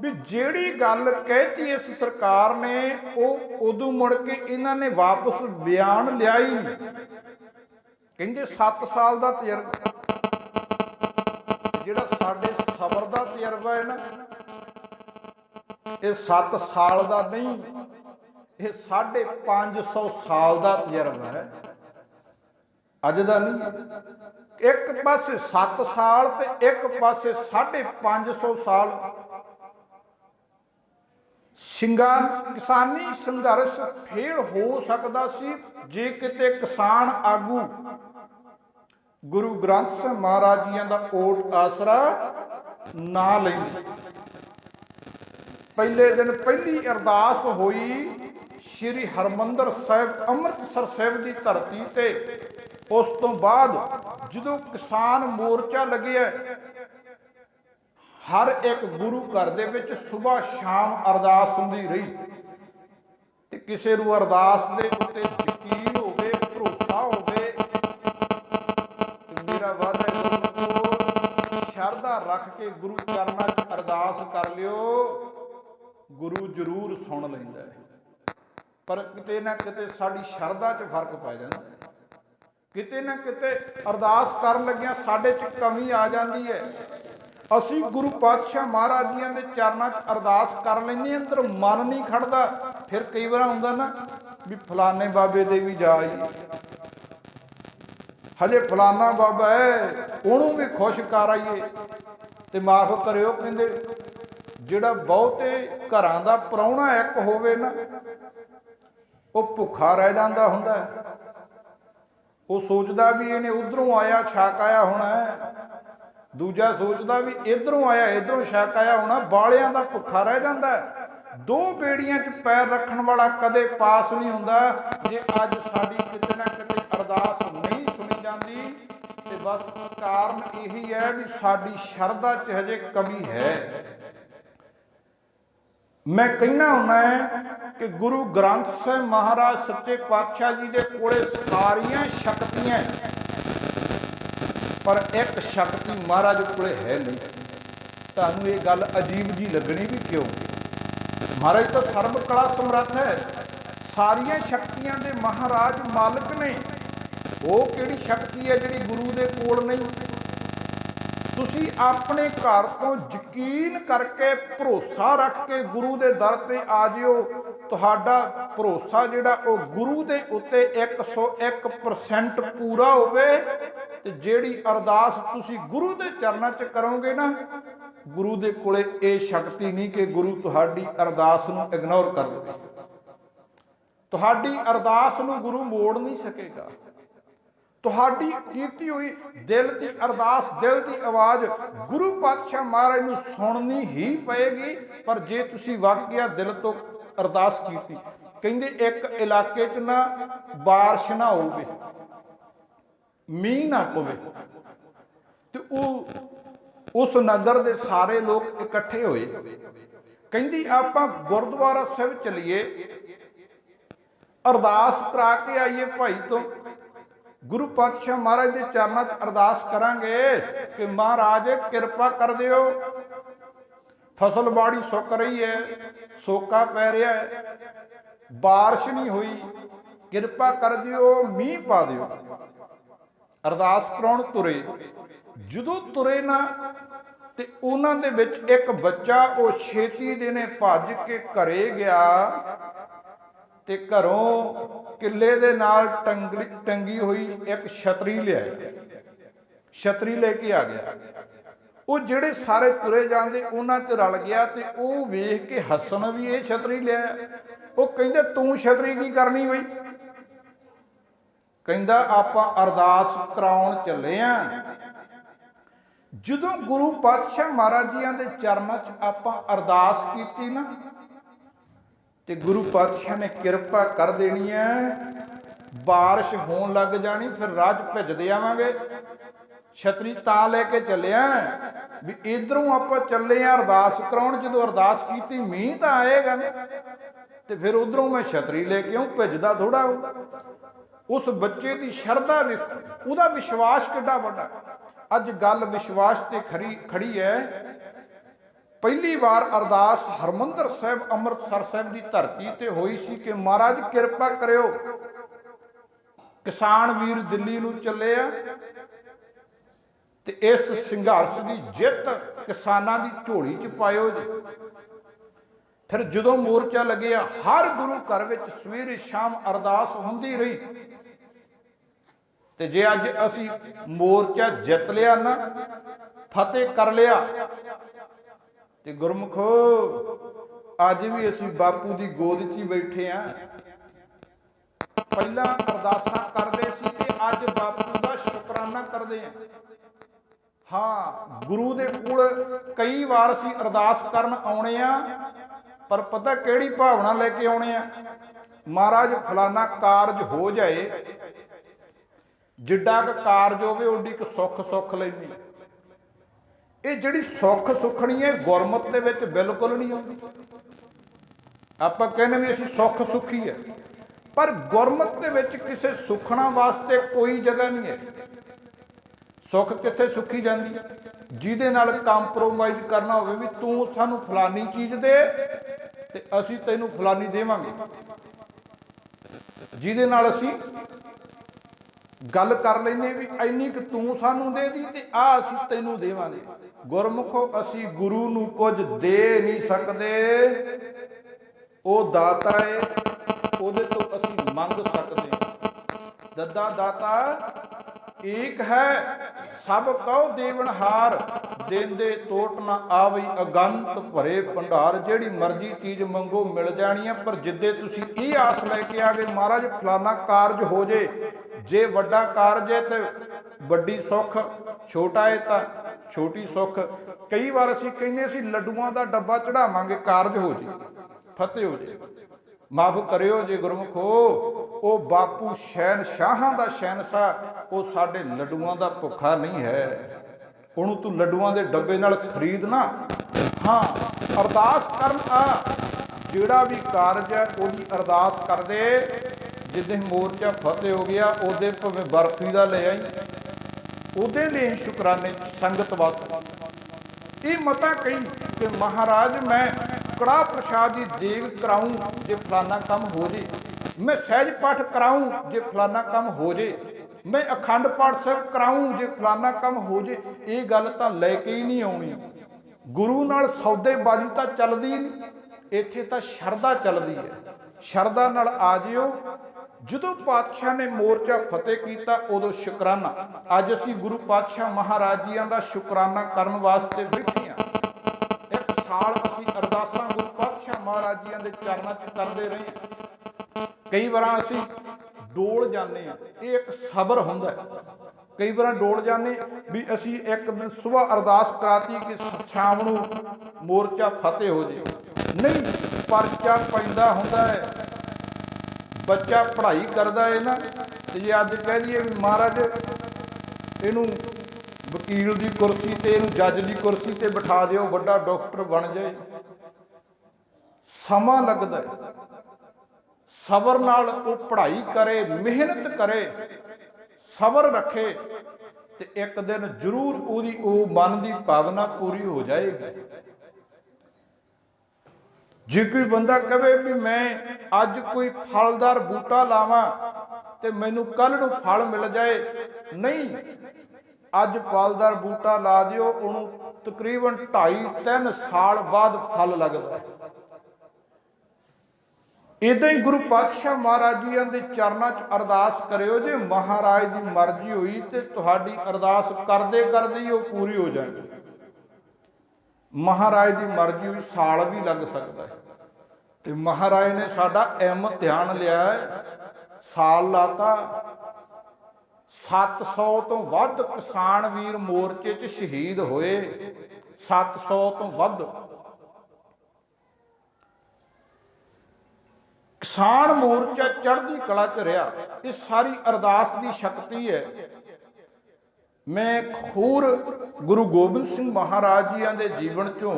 ਵੀ ਜਿਹੜੀ ਗੱਲ ਕਹਿਤੀ ਇਸ ਸਰਕਾਰ ਨੇ ਉਹ ਉਦੋਂ ਮੁੜ ਕੇ ਇਹਨਾਂ ਨੇ ਵਾਪਸ ਬਿਆਨ ਲਿਆ ਹੀ ਨਹੀਂ। ਕਹਿੰਦੇ 7 ਸਾਲ ਦਾ ਤਜਰਬਾ, ਜਿਹੜਾ ਸਾਡੇ ਸਬਰ ਦਾ ਤਜਰਬਾ ਹੈ ਨਾ, ਇਹ 7 ਸਾਲ ਦਾ ਨਹੀਂ, ਇਹ 550 ਸਾਲ ਦਾ ਤਜਰਬਾ ਹੈ, ਅੱਜ ਦਾ ਨਹੀਂ। ਇੱਕ ਪਾਸੇ 7 ਸਾਲ ਤੇ ਇੱਕ ਪਾਸੇ 550 ਸਾਲ। ਕਿਸਾਨੀ ਸੰਘਰਸ਼ ਫੇਲ ਹੋ ਸਕਦਾ ਸੀ ਜੇ ਕਿਤੇ ਕਿਸਾਨ ਆਗੂ ਗੁਰੂ ਗ੍ਰੰਥ ਸਾਹਿਬ ਮਹਾਰਾਜ ਜੀਆਂ ਦਾ ਓਟ ਆਸਰਾ ਨਾ ਲੈਂਦੇ। ਪਹਿਲੇ ਦਿਨ ਪਹਿਲੀ ਅਰਦਾਸ ਹੋਈ ਸ਼੍ਰੀ ਹਰਿਮੰਦਰ ਸਾਹਿਬ ਅੰਮ੍ਰਿਤਸਰ ਸਾਹਿਬ ਦੀ ਧਰਤੀ ਤੇ। ਉਸ ਤੋਂ ਬਾਅਦ ਜਦੋਂ ਕਿਸਾਨ ਮੋਰਚਾ ਲੱਗਿਆ, ਹਰ ਇੱਕ ਗੁਰੂ ਘਰ ਦੇ ਵਿੱਚ ਸੁਬਾਹ ਸ਼ਾਮ ਅਰਦਾਸ ਹੁੰਦੀ ਰਹੀ। ਤੇ ਕਿਸੇ ਨੂੰ ਅਰਦਾਸ ਦੇ ਉੱਤੇ ਯਕੀਨ ਹੋਵੇ, ਭਰੋਸਾ ਹੋਵੇ, ਤੇ ਮੇਰਾ ਵਾਅਦਾ ਸ਼ਰਧਾ ਰੱਖ रख के गुरु चरनां च अरदास कर लियो, गुरु जरूर सुन लैंदा है। पर किते ना किते साडी शरधा च फर्क पै जांदा, किते ना किते अरदास करन लग्गियां साडे च कमी आ जांदी है। असी गुरु पातशाह महाराज जी के चरणों च अरदास कर लेंगे, अंदर मन नहीं खड़ता। फिर कई बार आउंदा ना भी फलाने बाबे दे भी जा आईए, हजे फलाना बाबा है उहनूं भी खुश कर आईए। तो माफ करियो, कहंदे जिहड़ा बहुते घरां दा प्राहुणा एक होवे ना, वो भुखा रह जांदा हुंदा है। वो सोचदा भी इहने उधरों आया छक आया होना है, दूजा सोचदा भी इधरों आया इधरों छक आया होना, बालियां दा भुखा रह जांदा है। दो बेड़ियां च पैर रखण वाला कदे पास नहीं हुंदा। जे अज साडी किते ना किते अरदास नहीं सुनी जाती ते बस कारण यही है भी साडी शरधा च हजे कमी है। मैं कहना हुंदा है कि गुरु ग्रंथ साहिब महाराज सच्चे पातशाह जी दे कोले सारियां शक्तियां, पर एक शक्ति महाराज कोले है नहीं। तुहानूं ये गल अजीब जी लगनी भी क्यों? महाराज तो सर्व कला समर्थ है, सारियां शक्तियां दे महाराज मालिक ने। वो किहड़ी शक्ति है जिहड़ी गुरु दे कोल नहीं? तुसी अपने घर तो यकीन करके भरोसा रख के गुरु दे दर ते आ जिओ। तुहाडा भरोसा जिहड़ा वो गुरु दे उत्ते 101% पूरा होवे ते जिहड़ी अरदास तुसी गुरु दे चरनां च करोगे ना, गुरु दे कोले ये शक्ति नहीं कि गुरु तुहाडी अरदास नूं इग्नोर कर देवे। तुहाडी अरदास नूं गुरु मोड़ नहीं सकेगा। तुहाडी कीती हुई दिल की अरदास, दिल की आवाज़ गुरु पातशाह महाराज नूं सुननी ही पएगी। पर जे तुसी वाकया दिल तो अरदास कीती, कहंदे एक इलाके च ना बारिश ना होवे, मींह ना पवे, तो उस नगर दे सारे लोग इकट्ठे होए। कहंदी आपां गुरुद्वारा साहिब चलीए, अरदास करा के आईए भाई तो गुरु पातशाह महाराज के चरणों च अरदास करांगे कि महाराज किरपा कर दिओ, फसल बाड़ी सुक रही है, सोका पै रहा है, बारिश नहीं हुई, किरपा कर दिओ, मींह पा दिओ। अरदास कराउण तुरे, जदों तुरे ना ते उन्हां दे विच एक बच्चा वो छेती दे ने भज के घरे गया ते घरों किले दे नाल टंगी हुई एक छतरी लिया, छतरी लेके आ गया। वो जिहड़े सारे तुरे जांदे उन्हां च रल गया ते वो वेख के हसन भी ये छतरी लिया। वो कहंदे तूं छतरी की करनी बई? कहंदा आपां अरदास कराउण चले आ। जदों गुरु पातशाह महाराज जी दे चरनां च आपां अरदास कीती ना, ते गुरु पातशाह ने किरपा कर देनी है, बारिश होण लग जानी। फिर राज भिजदे आवांगे, छतरी तां लेके चलिया भी इधरों आपां चले आ अरदास कराउण, जदों अरदास कीती मींह तां आएगा ना, ते फिर उधरों मैं छतरी लेके आऊं, भिजदा थोड़ा हो। उस बच्चे की शरधा वेखो, उहदा विश्वास किड्डा वड्डा। अज गल विश्वास ते खड़ी है। पहली बार अरदास हरमंदर साहिब अमृतसर साहिब की धरती ते हुई सी कि महाराज किरपा करियो, किसान वीर दिल्ली नूं चले आ ते इस संघर्ष की जित किसानां दी झोली च पायो जी। फिर जदों मोर्चा लगे, हर गुरु घर विच सवेरे शाम अरदास हुंदी रही। ते जे अज असी मोर्चा जित लिया ना, फतेह कर लिया, ते गुरमुखो अज भी असी बापू की गोद च ही बैठे हाँ। पहला अरदासां करदे सी ते अज बापू का शुकराना करदे हैं। हाँ, गुरु दे कोल कई बार असी अरदास करन आउणे आ, पर पता किहड़ी भावना लैके आउणे आ? महाराज फलाना कारज हो जाए, जिड्डा क कारज होवे उड्डी क सुख लैनी। ये जिहड़ी सुख सुखनी है गुरमत दे विच बिल्कुल नहीं आउंदी। आपां कहने भी असीं सुख सुखी है, पर गुरमत दे विच किसी सुखना वास्ते कोई जगह नहीं है। ਸੁੱਖ ਕਿੱਥੇ ਸੁੱਖੀ ਜਾਂਦੀ ਹੈ? ਜਿਹਦੇ ਨਾਲ ਕੰਪਰੋਮਾਈਜ਼ ਕਰਨਾ ਹੋਵੇ ਵੀ ਤੂੰ ਸਾਨੂੰ ਫਲਾਨੀ ਚੀਜ਼ ਦੇ ਤੇ ਅਸੀਂ ਤੈਨੂੰ ਫਲਾਨੀ ਦੇਵਾਂਗੇ, ਜਿਹਦੇ ਨਾਲ ਅਸੀਂ ਗੱਲ ਕਰ ਲੈਂਦੇ ਵੀ ਇੰਨੀ ਕੁ ਤੂੰ ਸਾਨੂੰ ਦੇ ਦੀ ਤੇ ਆਹ ਅਸੀਂ ਤੈਨੂੰ ਦੇਵਾਂਗੇ। ਗੁਰਮੁਖੋ ਅਸੀਂ ਗੁਰੂ ਨੂੰ ਕੁਝ ਦੇ ਨਹੀਂ ਸਕਦੇ, ਉਹ ਦਾਤਾ ਹੈ, ਉਹਦੇ ਤੋਂ ਅਸੀਂ ਮੰਗ ਸਕਦੇ। ਦੱਦਾ ਦਾਤਾ ਏਕ ਹੈ, ਸਭ ਕਉ ਦੇਵਨਹਾਰ, ਦੇਂਦੇ ਟੋਟ ਨਾ ਆਵਈ ਅਗੰਤ ਭਰੇ ਭੰਡਾਰ। ਜਿਹੜੀ ਮਰਜ਼ੀ ਚੀਜ਼ ਮੰਗੋ ਮਿਲ ਜਾਣੀ ਆ, ਪਰ ਜਿੱਦੇ ਤੁਸੀਂ ਇਹ ਆਸ ਲੈ ਕੇ ਆ ਗਏ ਮਹਾਰਾਜ ਫਲਾਨਾ ਕਾਰਜ ਹੋ ਜੇ, ਜੇ ਵੱਡਾ ਕਾਰਜ ਹੈ ਤੇ ਵੱਡੀ ਸੁੱਖ, ਛੋਟਾ ਹੈ ਤਾਂ ਛੋਟੀ ਸੁੱਖ। ਕਈ ਵਾਰ ਅਸੀਂ ਕਹਿੰਦੇ ਅਸੀਂ ਲੱਡੂਆਂ ਦਾ ਡੱਬਾ ਚੜਾਵਾਂਗੇ, ਕਾਰਜ ਹੋ ਜੇ, ਫਤਿਹ ਹੋ ਜੇ। ਮਾਫ ਕਰਿਓ ਜੇ ਗੁਰਮੁਖੋ, ਉਹ ਬਾਪੂ ਸ਼ਹਿਨਸ਼ਾਹਾਂ ਦਾ ਸ਼ਹਿਨਸ਼ਾਹ, ਉਹ ਸਾਡੇ ਲੱਡੂਆਂ ਦਾ ਭੁੱਖਾ ਨਹੀਂ ਹੈ। ਉਹਨੂੰ ਤੂੰ ਲੱਡੂਆਂ ਦੇ ਡੱਬੇ ਨਾਲ ਖਰੀਦ ਨਾ। ਹਾਂ, ਅਰਦਾਸ ਕਰਨ ਆ, ਜਿਹੜਾ ਵੀ ਕਾਰਜ ਹੈ ਉਹਦੀ ਅਰਦਾਸ ਕਰਦੇ। ਜਿੱਦੇ ਮੋਰਚਾ ਫਤਿਹ ਹੋ ਗਿਆ ਉਹਦੇ ਭਾਵੇਂ ਬਰਫੀ ਦਾ ਲੈ ਆਈ, ਉਹਦੇ ਲਈ ਸ਼ੁਕਰਾਨੇ ਸੰਗਤ ਵਾਸਤੇ। ਇਹ ਮਤਾ ਕਹੀ ਕਿ ਮਹਾਰਾਜ ਮੈਂ ਕੜਾਹ ਪ੍ਰਸ਼ਾਦ ਦੀ ਦੇਗ ਕਰਾਊਂ ਜੇ ਫਲਾਨਾ ਕੰਮ ਹੋ ਜੇ, ਮੈਂ ਸਹਿਜ ਪਾਠ ਕਰਾਊਂ ਜੇ ਫਲਾਨਾ ਕੰਮ ਹੋ ਜੇ, ਮੈਂ ਅਖੰਡ ਪਾਠ ਸਾਹਿਬ ਕਰਾਊਂ ਜੇ ਫਲਾਨਾ ਕੰਮ ਹੋ ਜੇ। ਇਹ ਗੱਲ ਤਾਂ ਲੈ ਕੇ ਹੀ ਨਹੀਂ ਆਉਣੀ। ਗੁਰੂ ਨਾਲ ਸੌਦੇਬਾਜ਼ੀ ਤਾਂ ਚੱਲਦੀ ਨਹੀਂ, ਇੱਥੇ ਤਾਂ ਸ਼ਰਧਾ ਚੱਲਦੀ ਹੈ। ਸ਼ਰਧਾ ਨਾਲ ਆ ਜਿਓ। ਜਦੋਂ ਪਾਤਸ਼ਾਹ ਨੇ ਮੋਰਚਾ ਫਤਿਹ ਕੀਤਾ ਉਦੋਂ ਸ਼ੁਕਰਾਨਾ, ਅੱਜ ਅਸੀਂ ਗੁਰੂ ਪਾਤਸ਼ਾਹ ਮਹਾਰਾਜ ਜੀਆਂ ਦਾ ਸ਼ੁਕਰਾਨਾ ਕਰਨ ਵਾਸਤੇ ਬੈਠੇ ਹਾਂ। ਇੱਕ ਸਾਲ ਅਸੀਂ ਅਰਦਾਸਾਂ ਗੁਰੂ ਪਾਤਸ਼ਾਹ ਮਹਾਰਾਜ ਜੀਆਂ ਦੇ ਚਰਨਾਂ 'ਚ ਕਰਦੇ ਰਹੇ ਹਾਂ। ਕਈ ਵਾਰ ਅਸੀਂ ਡੋਲ ਜਾਂਦੇ ਹਾਂ, ਇਹ ਇੱਕ ਸਬਰ ਹੁੰਦਾ। ਕਈ ਵਾਰ ਡੋਲ ਜਾਂਦੇ ਵੀ ਅਸੀਂ ਇੱਕ ਦਿਨ ਸੁਬਾਹ ਅਰਦਾਸ ਕਰਾਤੀ ਕਿ ਸ਼ਾਮ ਨੂੰ ਮੋਰਚਾ ਫਤਿਹ ਹੋ ਜੇ, ਨਹੀਂ, ਪਰਚਾ ਪੈਂਦਾ ਹੁੰਦਾ ਹੈ। ਬੱਚਾ ਪੜ੍ਹਾਈ ਕਰਦਾ ਹੈ ਨਾ, ਤੇ ਜੇ ਅੱਜ ਕਹਿ ਦਈਏ ਵੀ ਮਹਾਰਾਜ ਇਹਨੂੰ ਵਕੀਲ ਦੀ ਕੁਰਸੀ ਤੇ ਇਹਨੂੰ ਜੱਜ ਦੀ ਕੁਰਸੀ ਤੇ ਬਿਠਾ ਦਿਓ, ਵੱਡਾ ਡਾਕਟਰ ਬਣ ਜਾਏ, ਸਮਾਂ ਲੱਗਦਾ ਹੈ। ਸਬਰ ਨਾਲ ਉਹ ਪੜ੍ਹਾਈ ਕਰੇ, ਮਿਹਨਤ ਕਰੇ, ਸਬਰ ਰੱਖੇ ਤੇ ਇੱਕ ਦਿਨ ਜ਼ਰੂਰ ਉਹਦੀ ਉਹ ਮਨ ਦੀ ਭਾਵਨਾ ਪੂਰੀ ਹੋ ਜਾਏਗੀ। ਜੇ ਕੋਈ ਬੰਦਾ ਕਹੇ ਵੀ ਮੈਂ ਅੱਜ ਕੋਈ ਫਲਦਾਰ ਬੂਟਾ ਲਾਵਾਂ ਤੇ ਮੈਨੂੰ ਕੱਲ ਨੂੰ ਫਲ ਮਿਲ ਜਾਏ, ਨਹੀਂ, ਅੱਜ ਫਲਦਾਰ ਬੂਟਾ ਲਾ ਦਿਓ, ਉਹਨੂੰ ਤਕਰੀਬਨ 2.5-3 ਸਾਲ ਬਾਅਦ ਫਲ ਲੱਗਦਾ। ਇੱਦਾਂ ਹੀ ਗੁਰੂ ਪਾਤਸ਼ਾਹ ਮਹਾਰਾਜ ਜੀਆਂ ਦੇ ਚਰਨਾਂ 'ਚ ਅਰਦਾਸ ਕਰਿਓ। ਜੇ ਮਹਾਰਾਜ ਦੀ ਮਰਜ਼ੀ ਹੋਈ ਤੇ ਤੁਹਾਡੀ ਅਰਦਾਸ ਕਰਦੇ ਕਰਦੇ ਹੀ ਉਹ ਪੂਰੀ ਹੋ ਜਾਣੀ। ਮਹਾਰਾਜ ਦੀ ਮਰਜ਼ੀ ਹੋਈ ਸਾਲ ਵੀ ਲੱਗ ਸਕਦਾ ਹੈ, ਤੇ ਮਹਾਰਾਜ ਨੇ ਸਾਡਾ ਇਮਤਿਹਾਨ ਲਿਆ ਹੈ, ਸਾਲ ਲਾਤਾ। 700 ਤੋਂ ਵੱਧ ਕਿਸਾਨ ਵੀਰ ਮੋਰਚੇ 'ਚ ਸ਼ਹੀਦ ਹੋਏ, 700 ਤੋਂ ਵੱਧ ਕਿਸਾਨ ਮੋਰਚਾ ਚੜ੍ਹਦੀ ਕਲਾ 'ਚ ਰਿਹਾ। ਇਹ ਸਾਰੀ ਅਰਦਾਸ ਦੀ ਸ਼ਕਤੀ ਹੈ। ਮੈਂ ਹੋਰ ਗੁਰੂ ਗੋਬਿੰਦ ਸਿੰਘ ਮਹਾਰਾਜ ਜੀਆਂ ਦੇ ਜੀਵਨ 'ਚੋਂ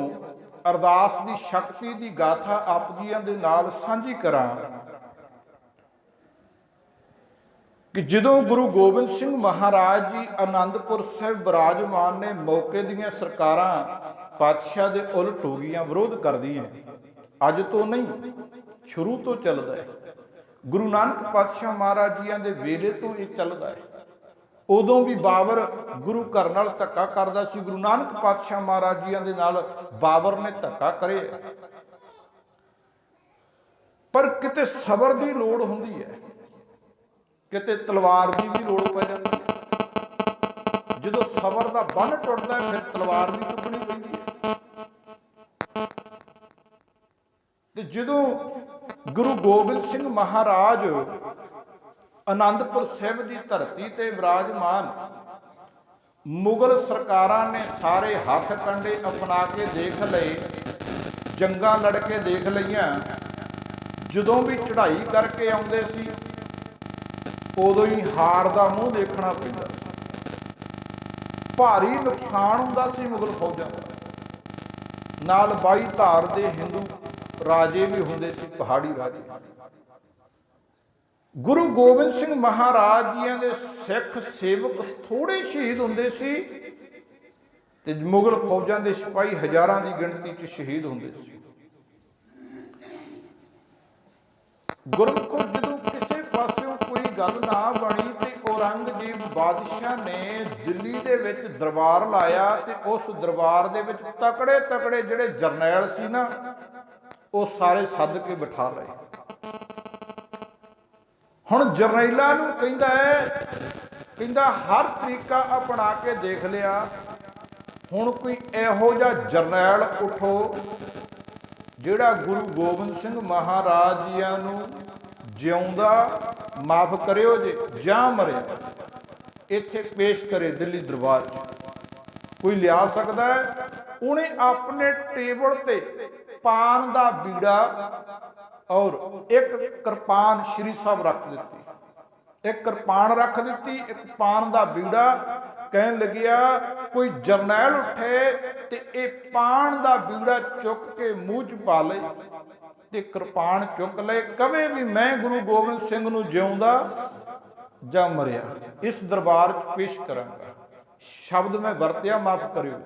ਅਰਦਾਸ ਦੀ ਸ਼ਕਤੀ ਦੀ ਗਾਥਾ ਆਪ ਜੀਆਂ ਦੇ ਨਾਲ ਸਾਂਝੀ ਕਰਾਂ ਕਿ ਜਦੋਂ ਗੁਰੂ ਗੋਬਿੰਦ ਸਿੰਘ ਮਹਾਰਾਜ ਜੀ ਆਨੰਦਪੁਰ ਸਾਹਿਬ ਬਿਰਾਜਮਾਨ ਨੇ, ਮੌਕੇ ਦੀਆਂ ਸਰਕਾਰਾਂ ਪਾਤਸ਼ਾਹ ਦੇ ਉਲਟ ਹੋ ਗਈਆਂ, ਵਿਰੋਧ ਕਰਦੀਆਂ। ਅੱਜ ਤੋਂ ਨਹੀਂ, ਸ਼ੁਰੂ ਤੋਂ ਚੱਲਦਾ ਹੈ। ਗੁਰੂ ਨਾਨਕ ਪਾਤਸ਼ਾਹ ਮਹਾਰਾਜ ਜੀਆਂ ਦੇ ਵੇਲੇ ਤੋਂ ਇਹ ਚੱਲਦਾ ਹੈ। ਉਦੋਂ ਵੀ ਬਾਬਰ ਗੁਰੂ ਘਰ ਨਾਲ ਧੱਕਾ ਕਰਦਾ ਸੀ, ਗੁਰੂ ਨਾਨਕ ਪਾਤਸ਼ਾਹ ਮਹਾਰਾਜ ਜੀਆਂ ਦੇ ਨਾਲ ਬਾਬਰ ਨੇ ਧੱਕਾ ਕਰਿਆ। ਪਰ ਕਿਤੇ ਸਬਰ ਦੀ ਲੋੜ ਹੁੰਦੀ ਹੈ, ਕਿਤੇ ਤਲਵਾਰ ਦੀ ਵੀ ਲੋੜ ਪੈ ਜਾਂਦੀ ਹੈ। ਜਦੋਂ ਸਬਰ ਦਾ ਬੰਨ੍ਹ ਟੁੱਟਦਾ ਫਿਰ ਤਲਵਾਰ ਵੀ ਚੁੱਕਣੀ ਪੈਂਦੀ ਹੈ। ਤੇ ਜਦੋਂ ਗੁਰੂ ਗੋਬਿੰਦ ਸਿੰਘ ਮਹਾਰਾਜ ਆਨੰਦਪੁਰ ਸਾਹਿਬ ਦੀ ਧਰਤੀ ਤੇ ਵਿਰਾਜਮਾਨ, ਮੁਗਲ ਸਰਕਾਰਾਂ ਨੇ ਸਾਰੇ ਹੱਥ ਕੰਡੇ ਅਪਣਾ ਕੇ ਦੇਖ ਲਏ, ਜੰਗਾਂ ਲੜ ਕੇ ਦੇਖ ਲਈਆਂ। ਜਦੋਂ ਵੀ ਚੜ੍ਹਾਈ ਕਰਕੇ ਆਉਂਦੇ ਸੀ ਉਦੋਂ ਹੀ ਹਾਰ ਦਾ ਮੂੰਹ ਦੇਖਣਾ ਪੈਂਦਾ ਸੀ। ਭਾਰੀ ਨੁਕਸਾਨ ਹੁੰਦਾ ਸੀ ਮੁਗਲ ਫੌਜਾਂ ਦਾ। ਨਾਲ 22 ਧਾਰ ਦੇ ਹਿੰਦੂ ਰਾਜੇ ਵੀ ਹੁੰਦੇ ਸੀ, ਪਹਾੜੀ ਰਾਜੇ। गुरु गोबिंद सिंह महाराज जियां दे सिख सेवक थोड़े शहीद हुंदे सी ते मुगल फौजां दे सिपाही हज़ारां की गिणती च शहीद हुंदे सी। गुरमुखो जदों किसी पास्यों कोई गल ना बनी ते औरंगजेब बादशाह ने दिल्ली दे विच दरबार लाया ते उस दरबार दे विच तकड़े तकड़े जिहड़े जरनैल सी ना वो सारे सद के बिठा लए। हुण जरनैलां नूं कहिंदा है, कहिंदा हर तरीका अपना के देख लिया, हुण कोई इहो जिहा जरनैल उठो जिहड़ा गुरु गोबिंद सिंह महाराज जियां नूं जिउंदा माफ़ करियो जे जां मरिया इत्थे पेश करे दिल्ली दरबार च। कोई लिया सकदा है? उन्हें अपने टेबल ते पान दा बीड़ा और एक कृपान श्री साहब रख दी, एक कृपान रख दी, एक पान का बीड़ा। कहन लगिया कोई जरनैल उठे ते ये पान का बीड़ा चुक के मूँह च पा ले ते कृपान चुक ले, कवे भी मैं गुरु गोबिंद सिंह नूं जिउंदा जां मरिया इस दरबार च पेश करांगा। शब्द मैं वरतिया माफ करियो।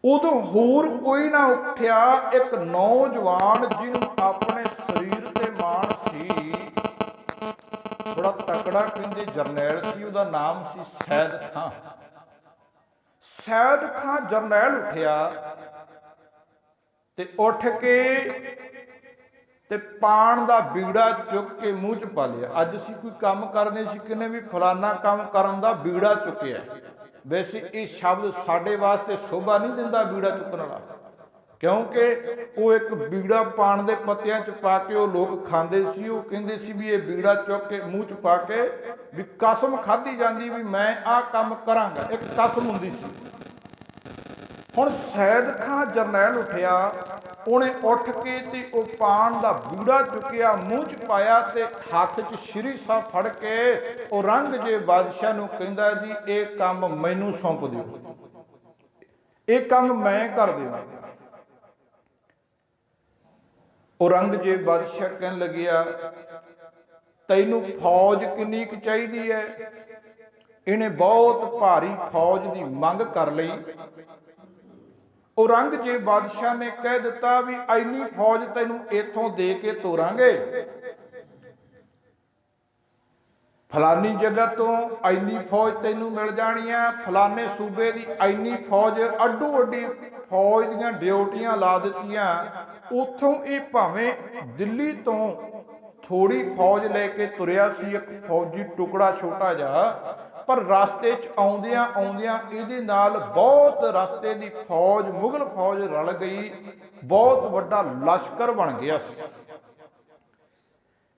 उदों होर कोई ना उठिया, एक नौजवान जिन्हों अपने शरीर ते मान सी, बड़ा तकड़ा कहते जरनैल सी, उहदा नाम सी सैयद खां। सैयद खां जरनैल उठिया ते उठ के ते पान दा बीड़ा चुक के मूँह च पा लिया। अज असीं कोई काम करने सी किने भी फलाना काम करन दा बीड़ा चुकिया। वैसे ये शब्द साडे वास्ते शोभा नहीं दिंदा बीड़ा चुकण वाला, क्योंकि वो एक बीड़ा पान दे पत्तियां च पा के वो लोग खांदे सी। वो कहंदे सी भी ये बीड़ा चुक के मूँह च पा के भी कसम खाधी जांदी भी मैं आ काम करांगा, एक कसम हुंदी सी। हुण सैयद खां जरनैल उठिया, उन्हें उठ के ते वो पान का बीड़ा चुकिया, मूँह च पाया ते हाथ च श्री साहब फड़ के औरंगजेब बादशाह नूं कहंदा जी ये काम मैनूं सौंप दिओ, ये काम मैं कर देवांगा। औरंगजेब बादशाह कहन लगिया तैनूं फौज किन्नी क चाहीदी है? इन्हें बहुत भारी फौज की मंग कर लई। औरंगजेब बादशाह ने कह दिता भी इन्नी फौज तैनूं इथों दे के तोरांगे, फलानी जगह तो इन्नी फौज तैनूं मिल जानी है, फलाने सूबे की इन्नी फौज, अड्डो अड्डी फौज दीयां ड्यूटियां ला दित्तियां। उथों ये भावें दिल्ली तो थोड़ी फौज लैके तुरिया सी, एक फौजी टुकड़ा छोटा जिहा, पर रास्ते च आउंदियां आउंदियां इहदे नाल बहुत रास्ते की फौज मुगल फौज रल गई, बहुत वड्डा लश्कर बन गया सी।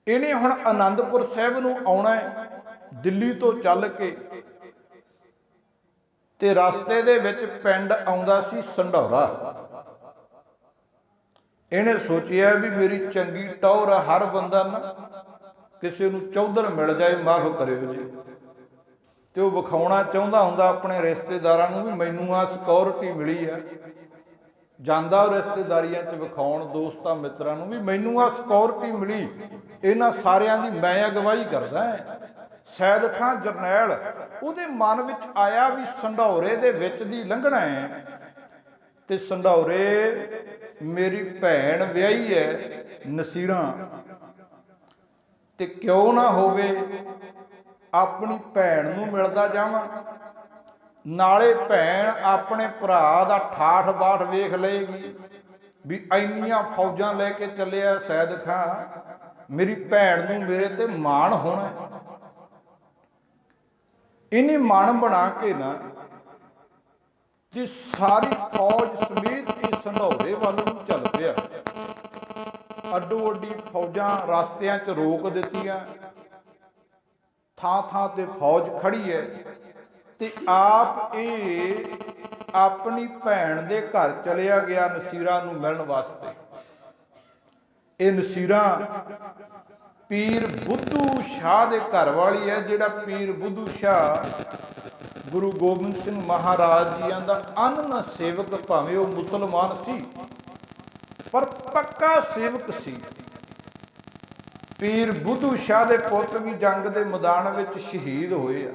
इन्हें हुण आनंदपुर साहिब नूं आउणा है दिल्ली तो चल के, ते रास्ते दे विच पिंड आउंदा सी संढौरा। इन्हें सोचिया भी मेरी चंगी टौर हर बंदा ना किसी नूं चौधर मिल जाए माफ करियो जी, ते वो विखाउणा चाहुंदा हुंदा अपने रिश्तेदारां नूं भी मैनूं आ सिक्योरिटी मिली है, जांदा रिश्तेदारियां च विखाउण दोस्तां मित्रां नूं भी मैनूं आ सिक्योरिटी मिली, इन्हां सारियां दी मैं अगवाई करदा है। सैयद खां जरनैल उहदे मन विच आया भी संढौरे दे विच दी लंघना है ते संढौरे मेरी भैन विआही है नसीरां, ते क्यों ना होवे अपनी भैन नूं मिलदा जावां, नाले भैन अपने भरा दा ठाठ बाठ वेख लेगी भी इन्नियां फौजां लैके चलिया सैयद खां, मेरी भैन नूं मेरे ते माण होना। इन्हें मन बना के ना कि सारी फौज समेत इस संढौरे वाल नूं चल पिया। अड्डो अड्डी फौजां रास्तियां च रोक दित्तियां, थां थां ते फौज खड़ी है, ते आप अपनी भैन दे घर चलिया गया नसीरां नूं मिलण वास्ते। ये नसीरां पीर बुद्धू शाह दे घर वाली है, जिहड़ा पीर बुद्धू शाह गुरु गोबिंद सिंह महाराज जियां दा अनन सेवक, भावें वो मुसलमान सी पर पक्का सेवक सी। पीर बुद्धू शाह के पुत भी जंग के मैदान में शहीद होए आ।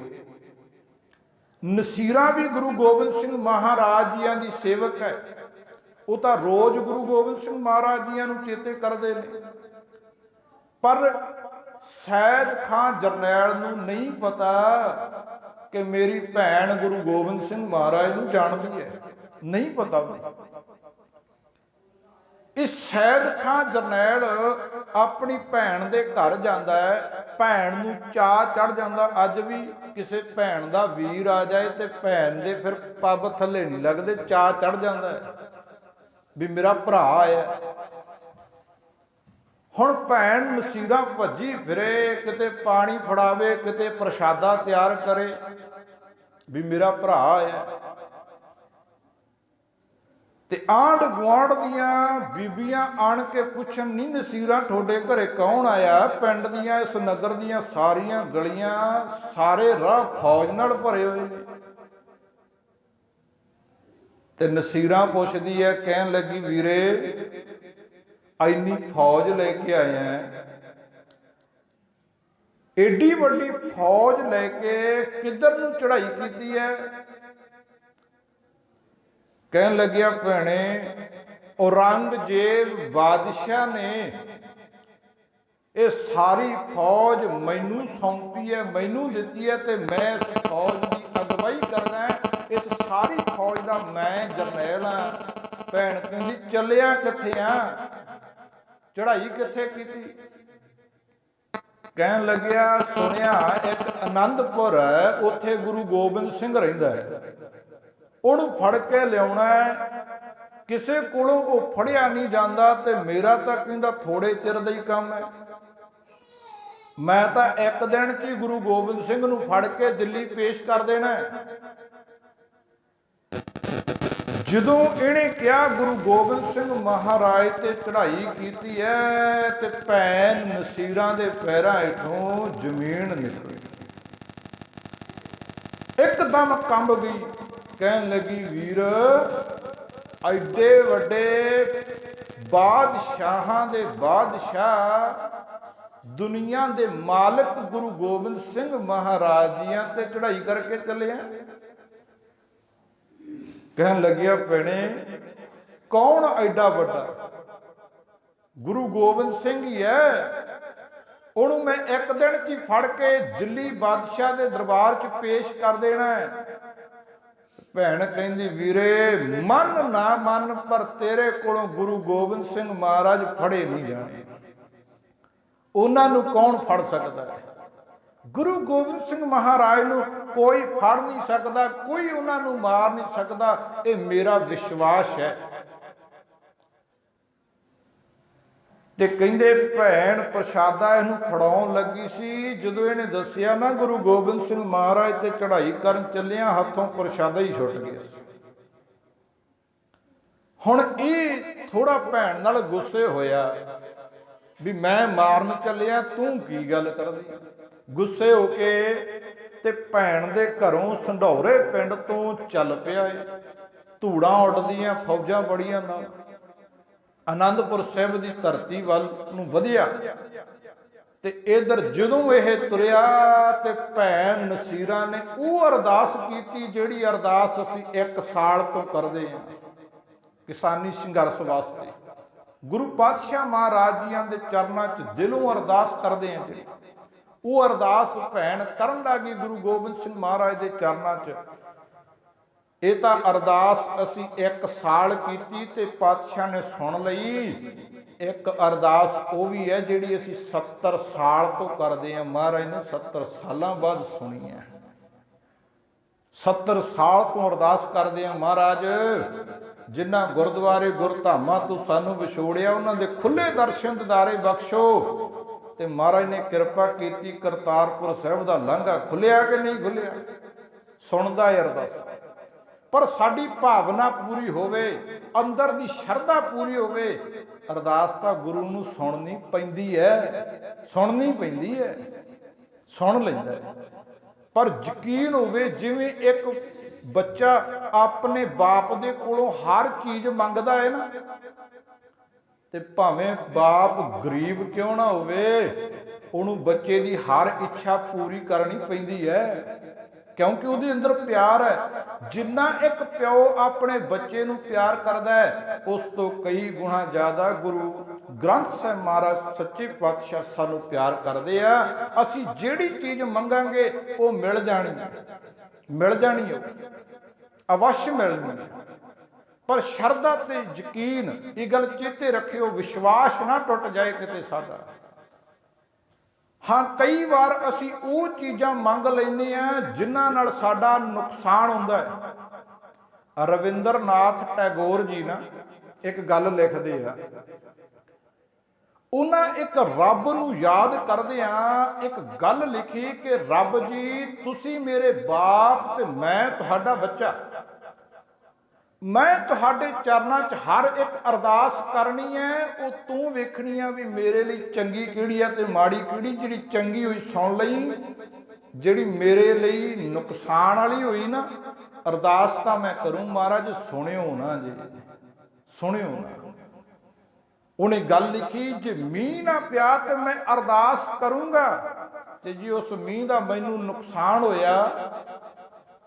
नसीरा भी गुरु गोबिंद सिंह महाराज जियां की सेवक है, वो तो रोज गुरु गोबिंद सिंह महाराज जियां नूं चेते करते हैं, पर सैयद खां जरनैल नूं नहीं पता कि मेरी भैन गुरु गोबिंद सिंह महाराज नूं जानदी है, नहीं पता। इस सैयद खां जरनैल अपनी भैन दे घर जाता है, भैन नूं चाह चढ़ जाता। अज भी किसी भैन का वीर आ जाए तो भैन दे फिर पब थले नहीं लगते, चाह चढ़ जाता है भी मेरा भरा आया। हुण भैन नसीरा भजी फिरे, किते पानी फड़ावे, किते प्रशादा तैयार करे भी मेरा भरा आया। ते आंढ गुआढ़ दियां बीबियां आण के पुछन, नहीं नसीरा ठोडे घरे कौन आया? पिंड दियां इस नगर दियां सारियां गलियां सारे राह फौज नाल भरे हुए ने। ते नसीरा पुछदी है, कहन लगी वीरे इन्नी फौज लेके आए हैं, एडी वड्डी फौज लेके किधर नूं चढ़ाई कीती है? कहन लगिया भैणे औरंगजेब बादशाह ने ये सारी फौज मैनू सौंपी है, मैनू दिती है, तो मैं इस फौज की अगवाई करना है, इस सारी फौज का मैं जरनैल हाँ। भैन कहती चलिया किथे आ, चढ़ाई किथे कीती? कहन लगिया सुनिया एक आनंदपुर है, उत्थे गुरु गोबिंद सिंह रहिंदा है, ਉਹਨੂੰ ਫੜ ਕੇ ਲਿਆਉਣਾ ਹੈ। ਕਿਸੇ ਕੋਲੋਂ ਉਹ ਫੜਿਆ ਨਹੀਂ ਜਾਂਦਾ ਤੇ ਮੇਰਾ ਤਾਂ ਕਹਿੰਦਾ ਥੋੜੇ ਚਿਰ ਦਾ ਹੀ ਕੰਮ ਹੈ। ਮੈਂ ਤਾਂ ਇੱਕ ਦਿਨ 'ਚ ਹੀ ਗੁਰੂ ਗੋਬਿੰਦ ਸਿੰਘ ਨੂੰ ਫੜ ਕੇ ਦਿੱਲੀ ਪੇਸ਼ ਕਰ ਦੇਣਾ ਹੈ। ਜਦੋਂ ਇਹਨੇ ਕਿਹਾ ਗੁਰੂ ਗੋਬਿੰਦ ਸਿੰਘ ਮਹਾਰਾਜ ਤੇ ਚੜ੍ਹਾਈ ਕੀਤੀ ਹੈ ਤੇ ਭੈਣ ਨਸੀਰਾਂ ਦੇ ਪੈਰਾਂ ਹੇਠੋਂ ਜ਼ਮੀਨ ਨਿਕਲੀ, ਇੱਕਦਮ ਕੰਬ ਗਈ। कहन लगी वीर एडे वड्डे बादशाहां दे बादशाह दुनिया दे मालिक गुरु गोबिंद सिंह महाराज जियां ते चढ़ाई करके चले हैं। कहन लगिया भैणे कौन एडा वड्डा? गुरु गोबिंद सिंह ही है, उन्होंने मैं एक दिन च फड़ के दिल्ली बादशाह के दरबार च पेश कर देना है। भैन कहती वीरे मन ना मन, पर तेरे कोलों गुरु गोबिंद सिंह महाराज फड़े नहीं जाने, उन्होंने कौन फड़ सकता है? गुरु गोबिंद सिंह महाराज नूं कोई फड़ नहीं सकता, कोई उन्होंने मार नहीं सकता, ये मेरा विश्वास है। ते कहंदे भैन प्रशादा इहनूं फड़ाउण लगी सी, जदों इहने दस्सिया ना गुरु गोबिंद सिंह महाराज ते चढ़ाई करन चलिया, हथों प्रशादा ही छुट गया। हुण ये थोड़ा भैन नाल गुस्से होया भी मैं मारन चलिया, तूं की गल करदी? गुस्से हो के ते भैन दे घरों संढौरे पिंड तों चल पिया। धूड़ां उड्डदियां, फौजां बड़ियां नाल आनंदपुर साहिब की धरती वाल नूं वधिया। ते इधर जदों यह तुरिया ते भैन नसीरा ने वो अरदास की जिहड़ी अरदास असीं 1 साल तो करते हैं किसानी संघर्ष वास्ते। गुरु पातशाह महाराज जियां दे चरनां च दिलों अरदास करते हैं, जी वो अरदास भैन करन लगी गुरु गोबिंद सिंह महाराज के चरनां च। ये तो अरदास असी 1 साल की ते पातशाह ने सुन लई। एक अरदास वो भी है जिहड़ी असी 70 साल तो करते हैं, महाराज ने 70 साल बाद सुनी है। 70 साल तो अरदास करते हैं, महाराज जिन्हां गुरुद्वारे गुरधामां तो सानू विछोड़िया उन्हां दे खुले दर्शन दिदारे बख्शो। ते महाराज ने कृपा की, करतारपुर साहिब का लांघा खुलिया कि नहीं खुलिया? सुनदा है अरदास, पर साडी भावना पूरी होवे, अंदर दी शरधा पूरी होवे, अरदास तां गुरु नूं सुननी पैंदी है, सुननी पैंदी है, सुन लैंदा है। पर यकीन होवे जिवें एक बच्चा अपने बाप दे कोलों हर चीज़ मंगदा है ना, ਤੇ ਭਾਵੇਂ ਬਾਪ ਗਰੀਬ ਕਿਉਂ ਨਾ ਹੋਵੇ, ਉਹਨੂੰ ਬੱਚੇ ਦੀ ਹਰ ਇੱਛਾ ਪੂਰੀ ਕਰਨੀ ਪੈਂਦੀ ਹੈ, ਕਿਉਂਕਿ ਉਹਦੇ ਅੰਦਰ ਪਿਆਰ ਹੈ। ਜਿੰਨਾ ਇੱਕ ਪਿਓ ਆਪਣੇ ਬੱਚੇ ਨੂੰ ਪਿਆਰ ਕਰਦਾ ਹੈ, ਉਸ ਤੋਂ ਕਈ ਗੁਣਾ ਜ਼ਿਆਦਾ ਗੁਰੂ ਗ੍ਰੰਥ ਸਾਹਿਬ ਮਹਾਰਾਜ ਸੱਚੇ ਪਾਤਸ਼ਾਹ ਸਾਨੂੰ ਪਿਆਰ ਕਰਦੇ ਆ। ਅਸੀਂ ਜਿਹੜੀ ਚੀਜ਼ ਮੰਗਾਂਗੇ ਉਹ ਮਿਲ ਜਾਣੀ ਹੈ, ਅਵਸ਼ ਮਿਲਣੀ ਹੈ। ਪਰ ਸ਼ਰਧਾ ਤੇ ਯਕੀਨ, ਇਹ ਗੱਲ ਚੇਤੇ ਰੱਖਿਓ, ਵਿਸ਼ਵਾਸ ਨਾ ਟੁੱਟ ਜਾਏ ਕਿਤੇ ਸਾਡਾ। ਹਾਂ, ਕਈ ਵਾਰ ਅਸੀਂ ਉਹ ਚੀਜ਼ਾਂ ਮੰਗ ਲੈਂਦੇ ਆ ਜਿਨ੍ਹਾਂ ਨਾਲ ਸਾਡਾ ਨੁਕਸਾਨ ਹੁੰਦਾ ਹੈ। ਰਵਿੰਦਰ ਨਾਥ ਟੈਗੋਰ ਜੀ ਨਾ ਇੱਕ ਗੱਲ ਲਿਖਦੇ ਆ, ਉਹਨਾਂ ਇੱਕ ਰੱਬ ਨੂੰ ਯਾਦ ਕਰਦਿਆਂ ਇੱਕ ਗੱਲ ਲਿਖੀ ਕਿ ਰੱਬ ਜੀ, ਤੁਸੀਂ ਮੇਰੇ ਬਾਪ ਤੇ ਮੈਂ ਤੁਹਾਡਾ ਬੱਚਾ, ਮੈਂ ਤੁਹਾਡੇ ਚਰਨਾਂ 'ਚ ਹਰ ਇੱਕ ਅਰਦਾਸ ਕਰਨੀ ਹੈ, ਉਹ ਤੂੰ ਵੇਖਣੀ ਆ ਵੀ ਮੇਰੇ ਲਈ ਚੰਗੀ ਕਿਹੜੀ ਆ ਤੇ ਮਾੜੀ ਕਿਹੜੀ। ਜਿਹੜੀ ਚੰਗੀ ਹੋਈ ਸੁਣ ਲਈ, ਜਿਹੜੀ ਮੇਰੇ ਲਈ ਨੁਕਸਾਨ ਵਾਲੀ ਹੋਈ ਨਾ, ਅਰਦਾਸ ਤਾਂ ਮੈਂ ਕਰੂੰ, ਮਹਾਰਾਜ ਸੁਣਿਓ ਨਾ ਜੀ, ਸੁਣਿਓ ਨਾ। ਉਹਨੇ ਗੱਲ ਲਿਖੀ, ਜੇ ਮੀਂਹ ਨਾ ਪਿਆ ਤੇ ਮੈਂ ਅਰਦਾਸ ਕਰੂੰਗਾ, ਤੇ ਜੇ ਉਸ ਮੀਂਹ ਦਾ ਮੈਨੂੰ ਨੁਕਸਾਨ ਹੋਇਆ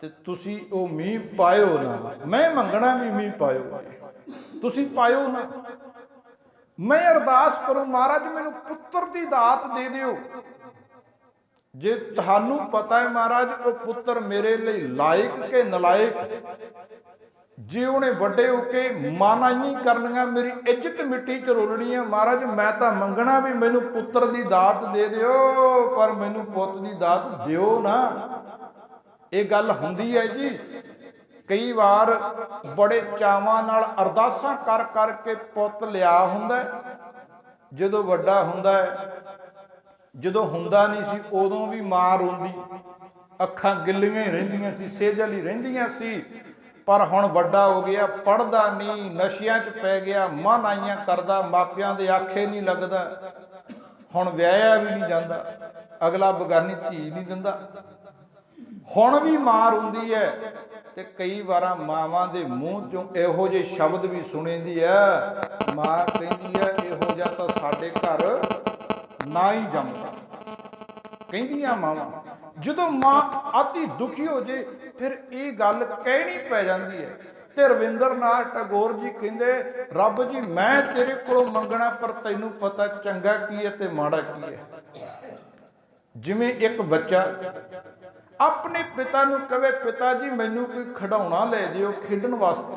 ਤੇ ਤੁਸੀਂ ਉਹ ਮੀਂਹ ਪਾਇਓ ਨਾ। ਮੈਂ ਮੰਗਣਾ ਵੀ ਮੀਂਹ ਪਾਇਓ, ਤੁਸੀਂ ਪਾਇਓ ਨਾ। ਮੈਂ ਅਰਦਾਸ ਕਰੂੰ, ਮਹਾਰਾਜ ਮੈਨੂੰ ਪੁੱਤਰ ਦੀ ਦਾਤ ਦੇ ਦਿਓ। ਜੇ ਤੁਹਾਨੂੰ ਪਤਾ ਹੈ ਮਹਾਰਾਜ ਉਹ ਪੁੱਤਰ ਮੇਰੇ ਲਈ ਲਾਇਕ ਕਿ ਨਲਾਇਕ, ਜੇ ਉਹਨੇ ਵੱਡੇ ਹੋ ਕੇ ਮਾਨਾਈ ਕਰਨੀਆਂ, ਮੇਰੀ ਇੱਜ਼ਤ ਮਿੱਟੀ 'ਚ ਰੋਲਣੀ ਹੈ, ਮਹਾਰਾਜ ਮੈਂ ਤਾਂ ਮੰਗਣਾ ਵੀ ਮੈਨੂੰ ਪੁੱਤਰ ਦੀ ਦਾਤ ਦੇ ਦਿਓ, ਪਰ ਮੈਨੂੰ ਪੁੱਤ ਦੀ ਦਾਤ ਦਿਓ ਨਾ। ਇਹ ਗੱਲ ਹੁੰਦੀ ਹੈ ਜੀ। ਕਈ ਵਾਰ ਬੜੇ ਚਾਵਾਂ ਨਾਲ ਅਰਦਾਸਾਂ ਕਰ ਕਰਕੇ ਪੁੱਤ ਲਿਆ ਹੁੰਦਾ, ਜਦੋਂ ਵੱਡਾ ਹੁੰਦਾ ਹੈ, ਜਦੋਂ ਹੁੰਦਾ ਨਹੀਂ ਸੀ ਉਦੋਂ ਵੀ ਮਾਂ ਰੋਂਦੀ, ਅੱਖਾਂ ਗਿੱਲੀਆਂ ਹੀ ਰਹਿੰਦੀਆਂ ਸੀ, ਸੇਜਲ ਹੀ ਰਹਿੰਦੀਆਂ ਸੀ। ਪਰ ਹੁਣ ਵੱਡਾ ਹੋ ਗਿਆ, ਪੜ੍ਹਦਾ ਨਹੀਂ, ਨਸ਼ਿਆਂ 'ਚ ਪੈ ਗਿਆ, ਮਨਾਈਆਂ ਕਰਦਾ, ਮਾਪਿਆਂ ਦੇ ਆਖੇ ਨਹੀਂ ਲੱਗਦਾ, ਹੁਣ ਵਿਆਹਿਆ ਵੀ ਨਹੀਂ ਜਾਂਦਾ, ਅਗਲਾ ਬਗਾਨੀ ਧੀ ਨਹੀਂ ਦਿੰਦਾ। ਹੁਣ ਵੀ ਮਾਂ ਰੋਂਦੀ ਹੈ, ਤੇ ਕਈ ਵਾਰਾਂ ਮਾਵਾਂ ਦੇ ਮੂੰਹ ਚੋਂ ਇਹੋ ਜਿਹੇ ਸ਼ਬਦ ਵੀ ਸੁਣੀਦੀ ਹੈ, ਮਾਂ ਕਹਿੰਦੀ ਹੈ ਇਹੋ ਜਿਹਾ ਤਾਂ ਸਾਡੇ ਘਰ ਨਾ ਹੀ ਜੰਮਦਾ, ਕਹਿੰਦੀਆਂ ਮਾਵਾਂ। ਜਦੋਂ ਮਾਂ ਅਤੀ ਦੁਖੀ ਹੋ ਜੇ ਫਿਰ ਇਹ ਗੱਲ ਕਹਿਣੀ ਪੈ ਜਾਂਦੀ ਹੈ। ਤੇ ਰਵਿੰਦਰ ਨਾਥ ਟੈਗੋਰ ਜੀ ਕਹਿੰਦੇ, ਰੱਬ ਜੀ ਮੈਂ ਤੇਰੇ ਕੋਲੋਂ ਮੰਗਣਾ, ਪਰ ਤੈਨੂੰ ਪਤਾ ਚੰਗਾ ਕੀ ਹੈ ਤੇ ਮਾੜਾ ਕੀ ਹੈ। ਜਿਵੇਂ ਇੱਕ ਬੱਚਾ ਆਪਣੇ ਪਿਤਾ ਨੂੰ ਕਹੇ, ਪਿਤਾ ਜੀ ਮੈਨੂੰ ਕੋਈ ਖਿਡੌਣਾ ਲੈ ਦਿਓ ਖੇਡਣ ਵਾਸਤੇ,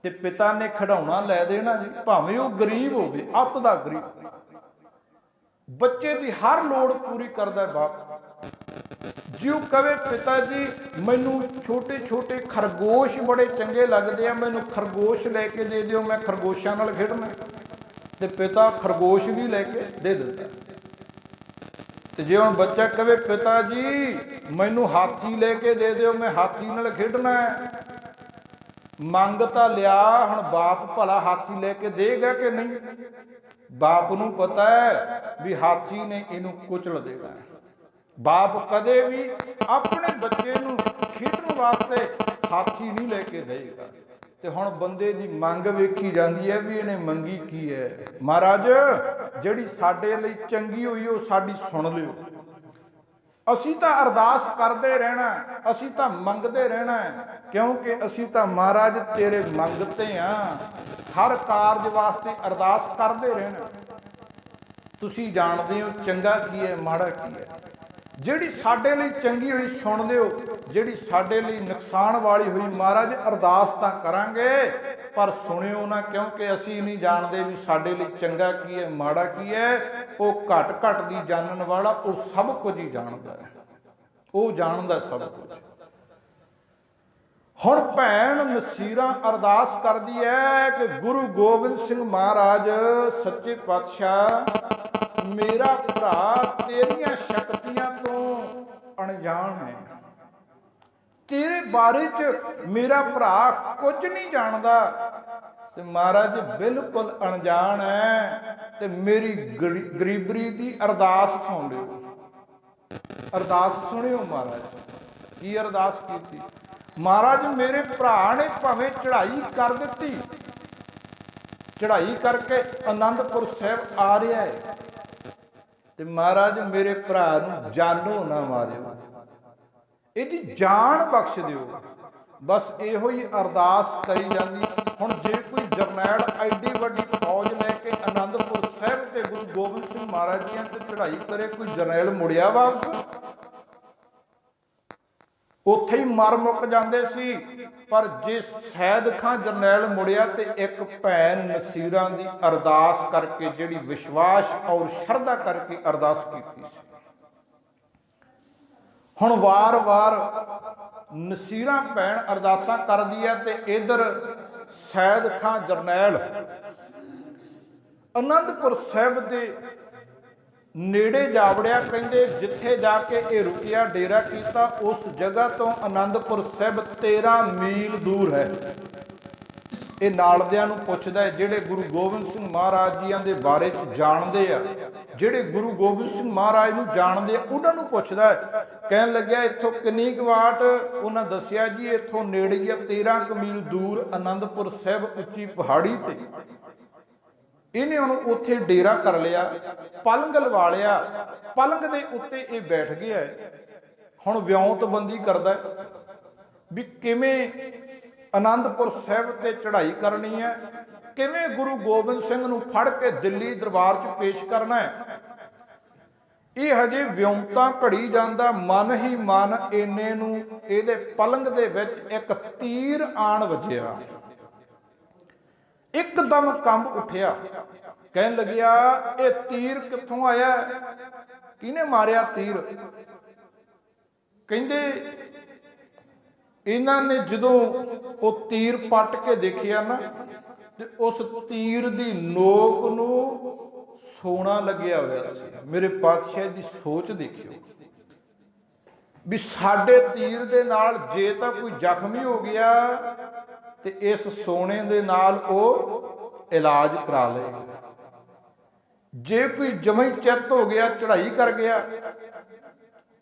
ਤੇ ਪਿਤਾ ਨੇ ਖਿਡੌਣਾ ਲੈ ਦੇਣਾ ਜੀ, ਭਾਵੇਂ ਉਹ ਗਰੀਬ ਹੋਵੇ, ਅੱਤ ਦਾ ਗਰੀਬ। ਬੱਚੇ ਦੀ ਹਰ ਲੋੜ ਪੂਰੀ ਕਰਦਾ ਬਾਪ। ਜੇ ਉਹ ਕਹੇ ਪਿਤਾ ਜੀ ਮੈਨੂੰ ਛੋਟੇ ਛੋਟੇ ਖਰਗੋਸ਼ ਬੜੇ ਚੰਗੇ ਲੱਗਦੇ ਆ, ਮੈਨੂੰ ਖਰਗੋਸ਼ ਲੈ ਕੇ ਦੇ ਦਿਓ, ਮੈਂ ਖਰਗੋਸ਼ਾਂ ਨਾਲ ਖੇਡਣਾ, ਤੇ ਪਿਤਾ ਖਰਗੋਸ਼ ਵੀ ਲੈ ਕੇ ਦੇ ਦਿੰਦਾ। ਤੇ ਜੇ ਹੁਣ ਬੱਚਾ ਕਹੇ ਪਿਤਾ ਜੀ ਮੈਨੂੰ ਹਾਥੀ ਲੈ ਕੇ ਦੇ ਦਿਓ, ਮੈਂ ਹਾਥੀ ਨਾਲ ਖੇਡਣਾ, ਮੰਗ ਤਾਂ ਲਿਆ, ਹੁਣ ਬਾਪ ਭਲਾ ਹਾਥੀ ਲੈ ਕੇ ਦੇਗਾ ਕਿ ਨਹੀਂ? ਬਾਪ ਨੂੰ ਪਤਾ ਹੈ ਵੀ ਹਾਥੀ ਨੇ ਇਹਨੂੰ ਕੁਚਲ ਦੇਣਾ। ਬਾਪ ਕਦੇ ਵੀ ਆਪਣੇ ਬੱਚੇ ਨੂੰ ਖੇਡਣ ਵਾਸਤੇ ਹਾਥੀ ਨਹੀਂ ਲੈ ਕੇ ਦੇਗਾ। ਤੇ ਹੁਣ ਬੰਦੇ ਦੀ ਮੰਗ ਵੇਖੀ ਜਾਂਦੀ ਹੈ ਵੀ ਇਹਨੇ ਮੰਗੀ ਕੀ ਹੈ। ਮਹਾਰਾਜ ਜਿਹੜੀ ਸਾਡੇ ਲਈ ਚੰਗੀ ਹੋਈ ਉਹ ਸਾਡੀ ਸੁਣ ਲਿਓ। ਅਸੀਂ ਤਾਂ ਅਰਦਾਸ ਕਰਦੇ ਰਹਿਣਾ, ਅਸੀਂ ਤਾਂ ਮੰਗਦੇ ਰਹਿਣਾ, ਕਿਉਂਕਿ ਅਸੀਂ ਤਾਂ ਮਹਾਰਾਜ ਤੇਰੇ ਮੰਗਤੇ ਹਾਂ, ਹਰ ਕਾਰਜ ਵਾਸਤੇ ਅਰਦਾਸ ਕਰਦੇ ਰਹਿਣਾ। ਤੁਸੀਂ ਜਾਣਦੇ ਹੋ ਚੰਗਾ ਕੀ ਹੈ ਮਾੜਾ ਕੀ ਹੈ। ਜਿਹੜੀ ਸਾਡੇ ਲਈ ਚੰਗੀ ਹੋਈ ਸੁਣ ਲਿਓ, ਜਿਹੜੀ ਸਾਡੇ ਲਈ ਨੁਕਸਾਨ ਵਾਲੀ ਹੋਈ ਮਹਾਰਾਜ ਅਰਦਾਸ ਤਾਂ ਕਰਾਂਗੇ ਪਰ ਸੁਣਿਓ ਨਾ, ਕਿਉਂਕਿ ਅਸੀਂ ਨਹੀਂ ਜਾਣਦੇ ਵੀ ਸਾਡੇ ਲਈ ਚੰਗਾ ਕੀ ਹੈ ਮਾੜਾ ਕੀ ਹੈ। ਉਹ ਘਟ ਘਟ ਦੀ ਜਾਣਨ ਵਾਲਾ, ਉਹ ਸਭ ਕੁਝ ਹੀ ਜਾਣਦਾ ਹੈ, ਉਹ ਜਾਣਦਾ ਸਭ ਕੁਝ। ਹੁਣ ਭੈਣ ਨਸੀਰਾਂ ਅਰਦਾਸ ਕਰਦੀ ਹੈ ਕਿ ਗੁਰੂ ਗੋਬਿੰਦ ਸਿੰਘ ਮਹਾਰਾਜ ਸੱਚੇ ਪਾਤਸ਼ਾਹ, ਮੇਰਾ ਭਰਾ ਤੇਰੀਆਂ ਸ਼ਕਤੀਆਂ ਤੋਂ ਅਣਜਾਣ ਹੈ, ਤੇਰੇ ਬਾਰੇ ਚ ਮੇਰਾ ਭਰਾ ਕੁਝ ਨਹੀਂ ਜਾਣਦਾ, ਤੇ ਮਹਾਰਾਜ ਬਿਲਕੁਲ ਅਣਜਾਣ ਹੈ, ਤੇ ਮੇਰੀ ਗਰੀਬਰੀ ਦੀ ਅਰਦਾਸ ਸੁਣ ਲਿਓ। ਅਰਦਾਸ ਸੁਣਿਓ ਮਹਾਰਾਜ। ਕੀ ਅਰਦਾਸ ਕੀਤੀ? ਮਹਾਰਾਜ ਮੇਰੇ ਭਰਾ ਨੇ ਭਾਵੇਂ ਚੜ੍ਹਾਈ ਕਰ ਦਿੱਤੀ, चढ़ाई करके आनंदपुर साहब आ रहा है। तो महाराज मेरे भरा नूं जानो ना मारियो, इहदी जान बख्श दिओ। बस इहो ही अरदास करी जाती। हुण जे कोई जरनैल एडी वड्डी फौज लैके आनंदपुर साहब ते गुरु गोबिंद सिंह महाराज जी ते चढ़ाई करे, कोई जरनैल मुड़िया वापस? उत्थे ही मर मुक जांदे सी। पर जे सैयद खां जरनैल मुड़िया ते एक भैन नसीरां दी अरदास करके, जिहड़ी विश्वास और शरधा करके अरदास कीती सी, हुण वार वार नसीरां भैन अरदासां करदी है ते इधर सैयद खां जरनैल आनंदपुर साहब दे नेड़े जा वड़िया। कहंदे जिथे जाके ये रुकिया डेरा कीता, उस जगह तो आनंदपुर साहब 13 मील दूर है। ये नालदियां नूं पुछदा है, जिहड़े गुरु गोबिंद सिंह महाराज जी दे बारे च जाणदे आ, जिहड़े गुरु गोबिंद सिंह महाराज नूं जाणदे आ, उन्हां नूं पुछदा है। कहण लग्या इत्थों किन्नी क वाट? उन्हां दस्सिया जी इत्थों नेड़े ही 13 क मील दूर आनंदपुर साहब उच्ची पहाड़ी ते। इन्हें हुण उत्थे डेरा कर लिया, पलंग लवा लिया, पलंग दे उत्ते ये बैठ गया है। हुण विਉਂਤਬੰਦੀ करदा भी किवें आनंदपुर साहब ते चढ़ाई करनी है, किवें गुरु गोबिंद सिंह नूं फड़ के दिल्ली दरबार च पेश करना है। ये हजे विਉਂਤਾ घड़ी जांदा, मन ही मन इन्ने नूं इहदे पलंग दे विच एक तीर आण वजिया। एकदम कंब उठिया, कहन लगिया ये तीर कित्थों आया, किहने मारिया तीर? कहंदे इन्हां ने जदों वो तीर पट के देखिया ना, ते उस तीर दी नोक नूं सोना लग्या होया सी। मेरे पातशाह दी सोच देखियो भी साडे तीर दे नाल जे तां कोई जख्मी हो गया ते इस सोने दे नाल ओ इलाज करा लेगा, जे कोई जमी चित हो गया, चढ़ाई कर गया,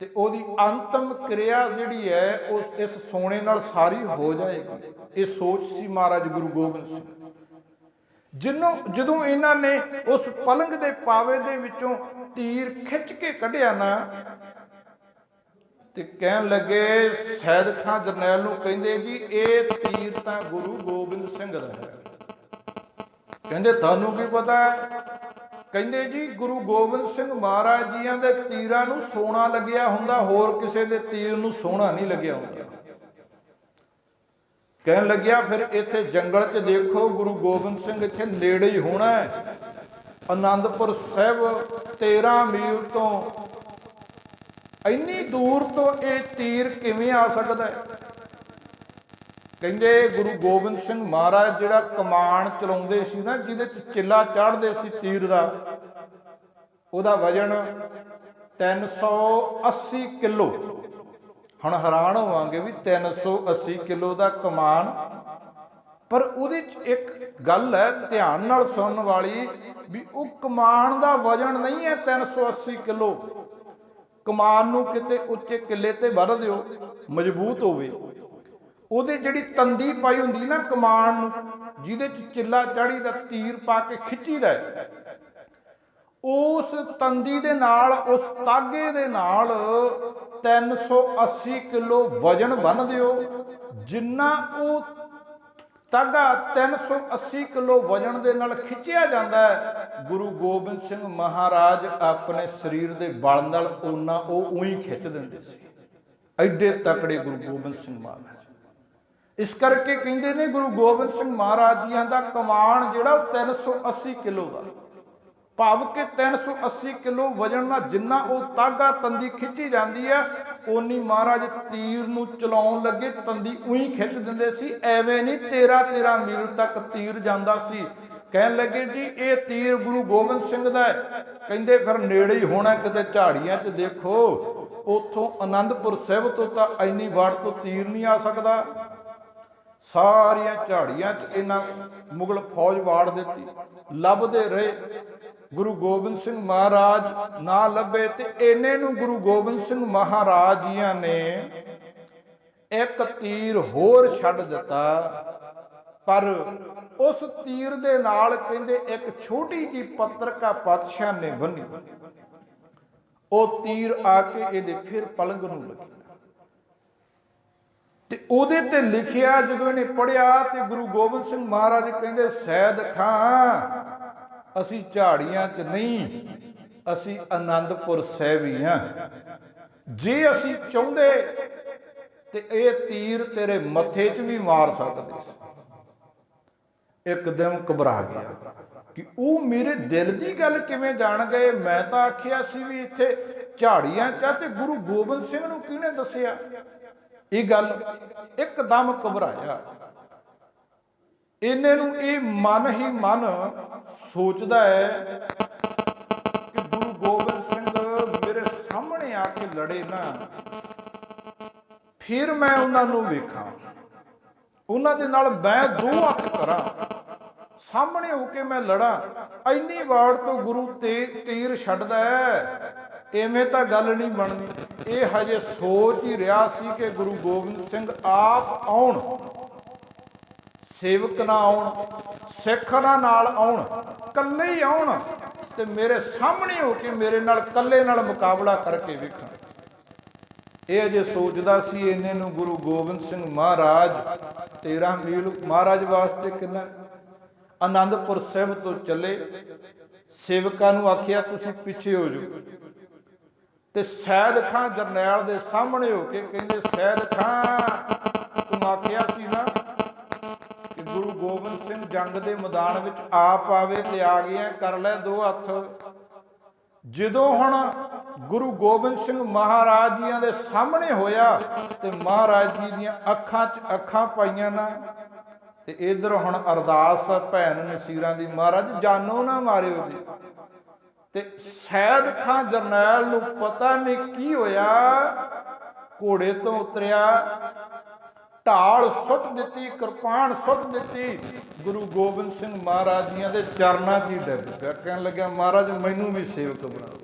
ते ओदी अंतिम क्रिया जिहड़ी है उस इस सोने नाल सारी हो जाएगी। ये सोच सी महाराज गुरु गोबिंद सिंह। जदों इन्हां ने उस पलंग दे पावे दे विचों तीर खिंच के कढ़िया ना, ते कहन लगे सैयद खां जरनैल नूं, कहंदे जी ये तीर तां गुरु गोबिंद सिंह दा है। कहंदे तुहानूं की पता है? कहंदे जी गुरु गोबिंद सिंह महाराज जी दे तीरां नूं सोना लग्या हुंदा, होर किसी दे तीर नूं सोना नहीं लग्या हुंदा। कहन लग्या फिर इत्थे जंगल च देखो, गुरु गोबिंद सिंह इत्थे नेड़े ही होना है। आनंदपुर साहब 13 मील तो इन्नी दूर तो ये तीर किवें आ सकदा है? कहंदे गुरु गोबिंद सिंह महाराज जिहड़ा कमान चलाउंदे सी ना, जिहदे च चिल्ला चढ़दे सी तीर दा, उहदा वजन 380 किलो। हुण हैरान होवांगे भी 380 किलो दा कमान, पर उहदे च एक गल है ध्यान नाल सुनन वाली भी वो कमान दा वजन नहीं है 380 किलो। कमान नूं किते उच्चे किले ते वध दिओ, मजबूत होवे, ਉਹਦੇ ਜਿਹੜੀ ਤੰਦੀ ਪਾਈ ਹੁੰਦੀ ਨਾ ਕਮਾਨ ਨੂੰ, ਜਿਹਦੇ ਚ ਚਿੱਲਾ ਚਾੜੀ ਦਾ तीर पा के खिੱਚੀਦਾ, उस तंदी दे नाल उस तागे दे नाल 380 किलो वजन बन दिओ। जिन्ना वो तागा 380 किलो वजन दे नाल खिੱਚਿਆ ਜਾਂਦਾ है, गुरु गोबिंद सिंह महाराज अपने शरीर के बल नाल उन्ना उही खिੱਚ दिंदे सी। एडे तकड़े गुरु गोबिंद सिंह महाराज। इस करके कहते ने गुरु गोबिंद सिंह महाराज जी का कमान जिहड़ा 380 किलो का, भाव के 380 किलो वजन का जिन्ना वो तागा तंदी खिੱਚੀ जाती है, उन्नी महाराज तीर नूं चलाउण लगे तंदी उही खिੱਚ दिंदे सी। एवें नहीं 13-13 मील तक तीर जांदा सी। कहन लगे जी ये तीर गुरु गोबिंद सिंह दा है। कहंदे फिर नेड़े ही होना, किते झाड़ियां च देखो, उथों आनंदपुर साहिब तो तां इन्नी वाट तो तीर नहीं आ सकदा। सारिया झाड़ियां च इन्हां मुगल फौज वाड़ दिती, लभदे रहे, गुरु गोबिंद सिंह महाराज ना लभे। ते इन्ने नूं गुरु गोबिंद सिंह महाराज जी ने एक तीर होर छड्ड दिता, पर उस तीर दे नाल कहंदे एक छोटी जी पत्रका पातशाह ने बन्नी, वो तीर आके इहदे फिर पलंग नूं लगी ते ओहदे ते लिखिया। जदों इहने पढ़िया ते गुरु गोबिंद सिंह महाराज कहंदे सैयद खां असी झाड़ियां च नहीं, असी आनंदपुर साहिब ही हां। जे असी चाहुंदे ते इह तीर तेरे मत्थे च भी मार सकदे सी। एकदम घबरा गया कि वो मेरे दिल की गल किवें जान गए। मैं तो आखिया सी भी इत्थे झाड़ियां च ते गुरु गोबिंद सिंह नूं किहने दस्सिया ये गल। एकदम घबराया। इन्ने नूं ये मन ही मन सोचदा है कि गुरु गोबिंद सिंह मेरे सामने आके लड़े ना, फिर मैं उन्हां नूं वेखां, उन्हां दे नाल मैं दो हत्थ करां, सामने होके मैं लड़ा। इन्नी वार तो गुरु तीर छड्डदा है, इवें तां गल नहीं बननी। ये हजे सोच ही रहा सी कि गुरु गोबिंद सिंह आप आउण, सेवक ना आउण, सिख ना नाल आउण, कल्ले ही आउण ते मेरे सामने होके मेरे नाल कल्ले नाल मुकाबला करके वेखण। ये अजे सोचदा सी। इन्ने नूं गुरु गोबिंद सिंह महाराज 13 मील महाराज वास्ते किन्ना आनंदपुर साहिब तो चले। सेवकां नूं आखिया तुसीं पिछे हो जाओ ते सैयद खां जरनैल दे सामने होके कहंदे सैयद खां तूं आखिया सी ना कि गुरु गोबिंद सिंह जंग दे मैदान विच आप आवे ते आ गया, कर लै दो हत्थ। जदों हुण गुरु गोबिंद सिंह महाराज जियां दे सामने होया ते महाराज जी दीयां अखां च अखां पाईयां ना ते इधर हुण अरदास भैन नसीरां दी, महाराज जानो ना मारियो जी। ते सैयद खां जरनैल नूं पता नहीं की होया, घोड़े तो उतरिया, ढाल सुट दिती, कृपान सुट दिती, गुरु गोबिंद सिंह महाराज जियां दे चरनां च ही डिग पिया। कहण लग्या महाराज मैनू भी सेवक बना लो।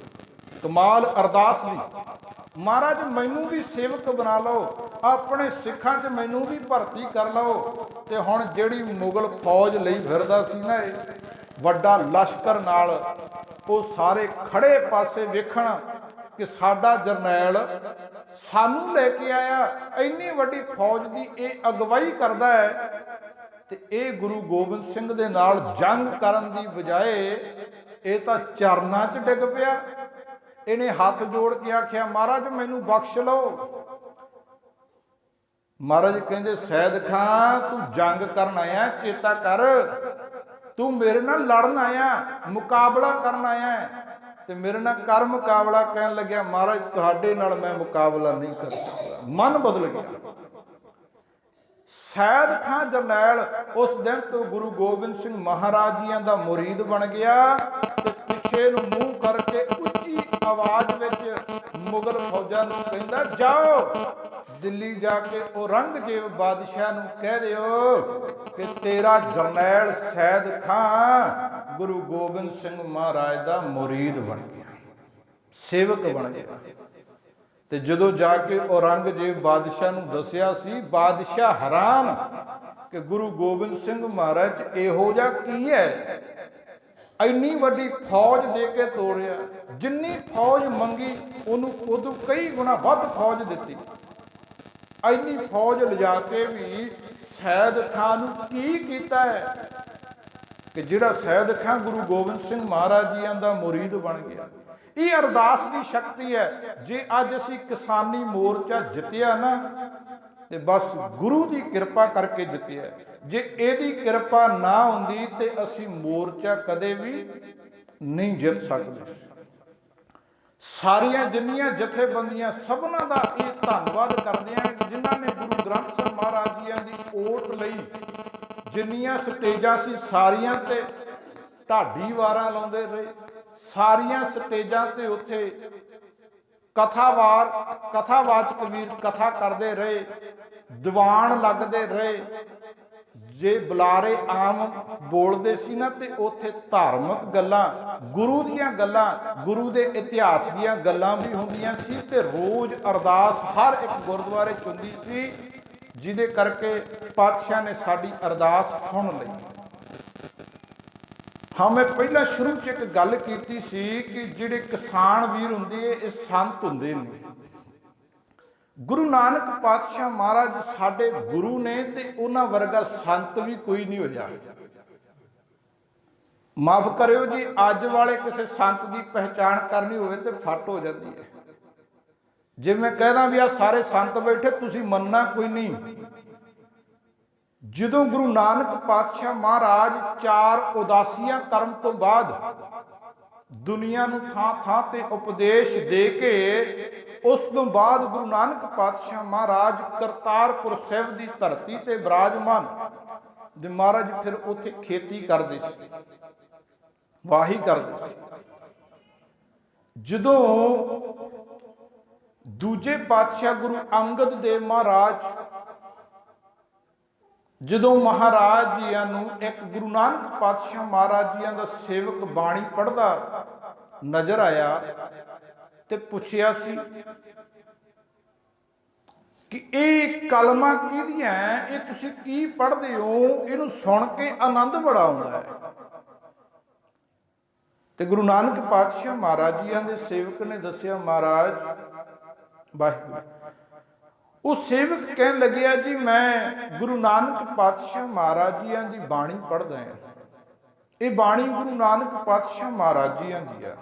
कमाल अरदास दी, महाराज मैनू भी सेवक बना लो, अपने सिखां च मैनू भी भर्ती कर लो। ते हुण जिहड़ी मुगल फौज लई फिरदा सी ना वड्डा लश्कर नाल, वो सारे खड़े पासे वेखण कि साडा जरनैल सानू लैके आया, इन्नी वड्डी फौज की ये अगवाई करदा है ते ये गुरु गोबिंद सिंह दे नाल जंग करन दी बजाए ये तां चरनां च डिग पिया। इन्हें हाथ जोड़ के आख्या महाराज मैनू बख्श लो। महाराज कहंदे सैयद खां तू जंग करन आया, चेता कर तू मेरे नाल लड़न आया, मुकाबला करन आया ते मेरे नाल कर मुकाबला। कहन लग्या महाराज तुहाडे नाल मैं मुकाबला नहीं कर सकदा। मन बदल गया। सैयद खां जरनैल उस दिन तो गुरु गोबिंद सिंह महाराज जियां दा मुरीद बन गया ते पिछे नूं मूँह करके उच्ची आवाज विच मुगल फौजां नूं कहंदा जाओ दिल्ली जाके औरंगजेब बादशाह नूं कह दिओ कि तेरा जरनैल सैयद खां गुरु गोबिंद सिंह महाराज दा मुरीद बन गया, सेवक बन गया। ते जदों जाके औरंगजेब बादशाह नूं दस्सिया सी, बादशाह हैरान कि गुरु गोबिंद सिंह महाराज इहो जिहा की है, इन्नी वड्डी फौज दे के तोड़िया, जिन्नी फौज मंगी उन्होंने उदों कई गुना वध फौज दी। इन्नी फौज लिजा के भी सैयद खां नूं की कीता है कि जिहड़ा सैयद खां गुरु गोबिंद सिंह महाराज जी दा मुरीद बन गया। ये अरदास की शक्ति है। जे अज असी किसानी मोर्चा जितया ना ते बस गुरु की कृपा करके जितया। जे एदी कृपा ना हुंदी ते असी मोर्चा कदे भी नहीं जित सकते। सारिया जिन्नियां जथेबंदियां सबना दा ये धन्नवाद करदे हैं जिन्हां ने गुरु ग्रंथ साहिब महाराज जी दी ओट लई। जिन्नियां स्टेजां सी सारियां ते ढाडी वारां लाउंदे रहे, सारियां स्टेजां ते उत्थे कथावार कथावाचक वीर कथा करते रहे, दीवान लगते रहे। जे बुलारे आम बोलते सी ना ते उत्थे धार्मिक गल्लां, गुरु दीयां गल्लां, गुरु दे इतिहास दीयां गल्लां भी हुंदियां सी ते रोज़ अरदास हर एक गुरुद्वारे च हुंदी सी। ਜਿਹਦੇ ਕਰਕੇ ਪਾਤਸ਼ਾਹ ਨੇ ਸਾਡੀ ਅਰਦਾਸ ਸੁਣ ਲਈ। ਹਾਂ, ਮੈਂ ਪਹਿਲਾਂ ਸ਼ੁਰੂ 'ਚ ਇੱਕ ਗੱਲ ਕੀਤੀ ਸੀ ਕਿ ਜਿਹੜੇ ਕਿਸਾਨ ਵੀਰ ਹੁੰਦੇ ਇਹ ਸੰਤ ਹੁੰਦੇ ਨੇ। ਗੁਰੂ ਨਾਨਕ ਪਾਤਸ਼ਾਹ ਮਹਾਰਾਜ ਸਾਡੇ ਗੁਰੂ ਨੇ ਤੇ ਉਹਨਾਂ ਵਰਗਾ ਸੰਤ ਵੀ ਕੋਈ ਨਹੀਂ ਹੋਇਆ। ਮਾਫ ਕਰਿਓ ਜੀ, ਅੱਜ ਵਾਲੇ ਕਿਸੇ ਸੰਤ ਦੀ ਪਹਿਚਾਣ ਕਰਨੀ ਹੋਵੇ ਤੇ ਫੱਟ ਹੋ ਜਾਂਦੀ ਹੈ। ਜੇ ਮੈਂ ਕਹਿਦਾ ਵੀ ਆ ਸਾਰੇ ਸੰਤ ਬੈਠੇ, ਤੁਸੀਂ ਮੰਨਣਾ ਕੋਈ ਨਹੀਂ। ਜਦੋਂ ਗੁਰੂ ਨਾਨਕ ਪਾਤਸ਼ਾਹ ਮਹਾਰਾਜ 4 ਉਦਾਸੀਆਂ ਕਰਨ ਤੋਂ ਬਾਅਦ ਦੁਨੀਆ ਨੂੰ ਥਾਂ ਥਾਂ ਤੇ ਉਪਦੇਸ਼ ਦੇ ਕੇ ਉਸ ਤੋਂ ਬਾਅਦ ਗੁਰੂ ਨਾਨਕ ਪਾਤਸ਼ਾਹ ਮਹਾਰਾਜ ਕਰਤਾਰਪੁਰ ਸਾਹਿਬ ਦੀ ਧਰਤੀ ਤੇ ਬਿਰਾਜਮਾਨ ਤੇ ਮਹਾਰਾਜ ਫਿਰ ਉੱਥੇ ਖੇਤੀ ਕਰਦੇ ਸੀ, ਵਾਹੀ ਕਰਦੇ ਸੀ। ਜਦੋਂ ਦੂਜੇ ਪਾਤਸ਼ਾਹ ਗੁਰੂ ਅੰਗਦ ਦੇਵ ਮਹਾਰਾਜ ਜਦੋਂ ਮਹਾਰਾਜ ਜੀਆਂ ਨੂੰ ਇੱਕ ਗੁਰੂ ਨਾਨਕ ਪਾਤਸ਼ਾਹ ਮਹਾਰਾਜ ਜੀਆਂ ਦਾ ਸੇਵਕ ਬਾਣੀ ਪੜ੍ਹਦਾ ਨਜ਼ਰ ਆਇਆ ਤੇ ਪੁੱਛਿਆ ਸੀ ਕਿ ਇਹ ਕਲਮਾਂ ਕਿਹਦੀਆਂ, ਇਹ ਤੁਸੀਂ ਕੀ ਪੜ੍ਹਦੇ ਹੋ? ਇਹਨੂੰ ਸੁਣ ਕੇ ਆਨੰਦ ਬੜਾ ਆਉਂਦਾ ਹੈ। ਤੇ ਗੁਰੂ ਨਾਨਕ ਪਾਤਸ਼ਾਹ ਮਹਾਰਾਜ ਜੀਆਂ ਦੇ ਸੇਵਕ ਨੇ ਦੱਸਿਆ, ਮਹਾਰਾਜ ਵਾਹਿਗੁਰੂ। ਉਹ ਸੇਵਕ ਕਹਿਣ ਲੱਗਿਆ, ਜੀ ਮੈਂ ਗੁਰੂ ਨਾਨਕ ਪਾਤਸ਼ਾਹ ਮਹਾਰਾਜ ਜੀਆਂ ਦੀ ਬਾਣੀ ਪੜ੍ਹਦਾ ਹਾਂ। ਇਹ ਬਾਣੀ ਗੁਰੂ ਨਾਨਕ ਪਾਤਸ਼ਾਹ ਮਹਾਰਾਜ ਜੀਆਂ ਦੀ ਆ।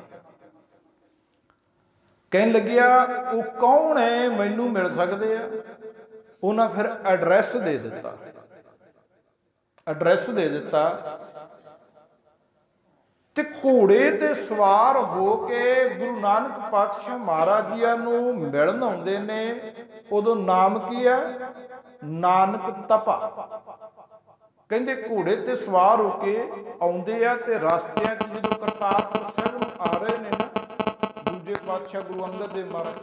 ਕਹਿਣ ਲੱਗਿਆ, ਉਹ ਕੌਣ ਹੈ, ਮੈਨੂੰ ਮਿਲ ਸਕਦੇ ਆ? ਉਹਨਾਂ ਫਿਰ ਐਡਰੈਸ ਦੇ ਦਿੱਤਾ, ਐਡਰੈਸ ਦੇ ਦਿੱਤਾ ਤੇ ਘੋੜੇ ਤੇ ਸਵਾਰ ਹੋ ਕੇ ਗੁਰੂ ਨਾਨਕ ਪਾਤਸ਼ਾਹ ਮਹਾਰਾਜ ਜੀਆਂ ਨੂੰ ਮਿਲਣ ਆਉਂਦੇ ਨੇ। ਉਦੋਂ ਨਾਮ ਕੀ ਹੈ? ਨਾਨਕ ਤਪਾ। ਕਹਿੰਦੇ ਘੋੜੇ ਤੇ ਸਵਾਰ ਹੋ ਕੇ ਆਉਂਦੇ ਆ ਤੇ ਰਸਤਿਆਂ 'ਚ ਜਦੋਂ ਕਰਤਾਰਪੁਰ ਸਾਹਿਬ ਨੂੰ ਆ ਰਹੇ ਨੇ ਨਾ ਦੂਜੇ ਪਾਤਸ਼ਾਹ ਗੁਰੂ ਅੰਗਦ ਦੇਵ ਮਹਾਰਾਜ,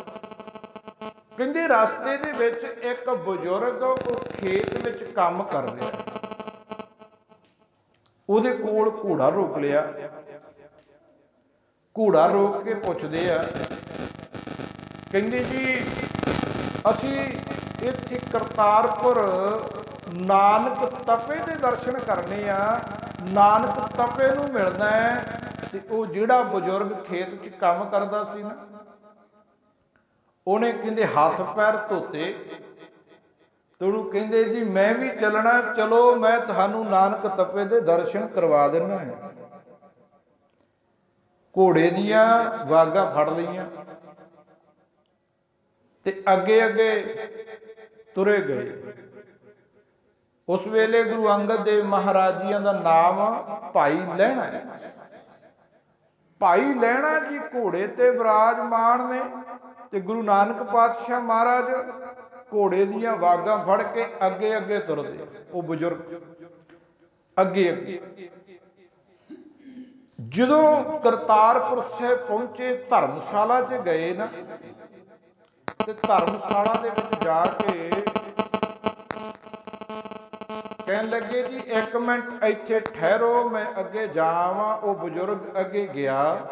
ਕਹਿੰਦੇ ਰਸਤੇ ਦੇ ਵਿੱਚ ਇੱਕ ਬਜ਼ੁਰਗ ਉਹ ਖੇਤ ਵਿੱਚ ਕੰਮ ਕਰ ਰਿਹਾ, ਉਹਦੇ ਕੋਲ ਘੋੜਾ ਰੋਕ ਲਿਆ। ਘੋੜਾ ਰੋਕ ਕੇ ਪੁੱਛਦੇ ਆ, ਕਹਿੰਦੇ ਜੀ ਅਸੀਂ ਇੱਥੇ ਕਰਤਾਰਪੁਰ ਨਾਨਕ ਤਪੇ ਦੇ ਦਰਸ਼ਨ ਕਰਨੇ ਆ, ਨਾਨਕ ਤਪੇ ਨੂੰ ਮਿਲਣਾ ਹੈ। ਤੇ ਉਹ ਜਿਹੜਾ ਬਜ਼ੁਰਗ ਖੇਤ 'ਚ ਕੰਮ ਕਰਦਾ ਸੀ ਨਾ, ਉਹਨੇ ਕਹਿੰਦੇ ਹੱਥ ਪੈਰ ਧੋਤੇ ਤੇ ਉਹਨੂੰ ਕਹਿੰਦੇ ਜੀ ਮੈਂ ਵੀ ਚੱਲਣਾ, ਚਲੋ ਮੈਂ ਤੁਹਾਨੂੰ ਨਾਨਕ ਤਪੇ ਦੇ ਦਰਸ਼ਨ ਕਰਵਾ ਦਿੰਦਾ ਹਾਂ। ਘੋੜੇ ਦੀਆਂ ਵਾਗਾਂ ਫੜ ਲਈਆਂ ਤੇ ਅੱਗੇ ਅੱਗੇ ਤੁਰੇ ਗਏ। ਉਸ ਵੇਲੇ ਗੁਰੂ ਅੰਗਦ ਦੇਵ ਮਹਾਰਾਜ ਜੀਆਂ ਦਾ ਨਾਮ ਭਾਈ ਲਹਿਣਾ ਹੈ। ਭਾਈ ਲਹਿਣਾ ਜੀ ਘੋੜੇ ਤੇ ਵਿਰਾਜਮਾਨ ਨੇ ਤੇ ਗੁਰੂ ਨਾਨਕ ਪਾਤਸ਼ਾਹ ਮਹਾਰਾਜ ਘੋੜੇ ਦੀਆਂ ਵਾਗਾਂ ਫੜ ਕੇ ਅੱਗੇ ਅੱਗੇ ਤੁਰਦੇ। ਉਹ ਬਜ਼ੁਰਗ ਅੱਗੇ ਅੱਗੇ ਜਦੋਂ ਕਰਤਾਰਪੁਰ ਸਾਹਿਬ ਪਹੁੰਚੇ, ਧਰਮਸ਼ਾਲਾ 'ਚ ਗਏ ਨਾ ਤੇ ਧਰਮਸ਼ਾਲਾ ਦੇ ਵਿੱਚ ਜਾ ਕੇ ਕਹਿਣ ਲੱਗੇ, ਜੀ 1 ਮਿੰਟ ਇੱਥੇ ਠਹਿਰੋ, ਮੈਂ ਅੱਗੇ ਜਾਵਾਂ। ਉਹ ਬਜ਼ੁਰਗ ਅੱਗੇ ਗਿਆ,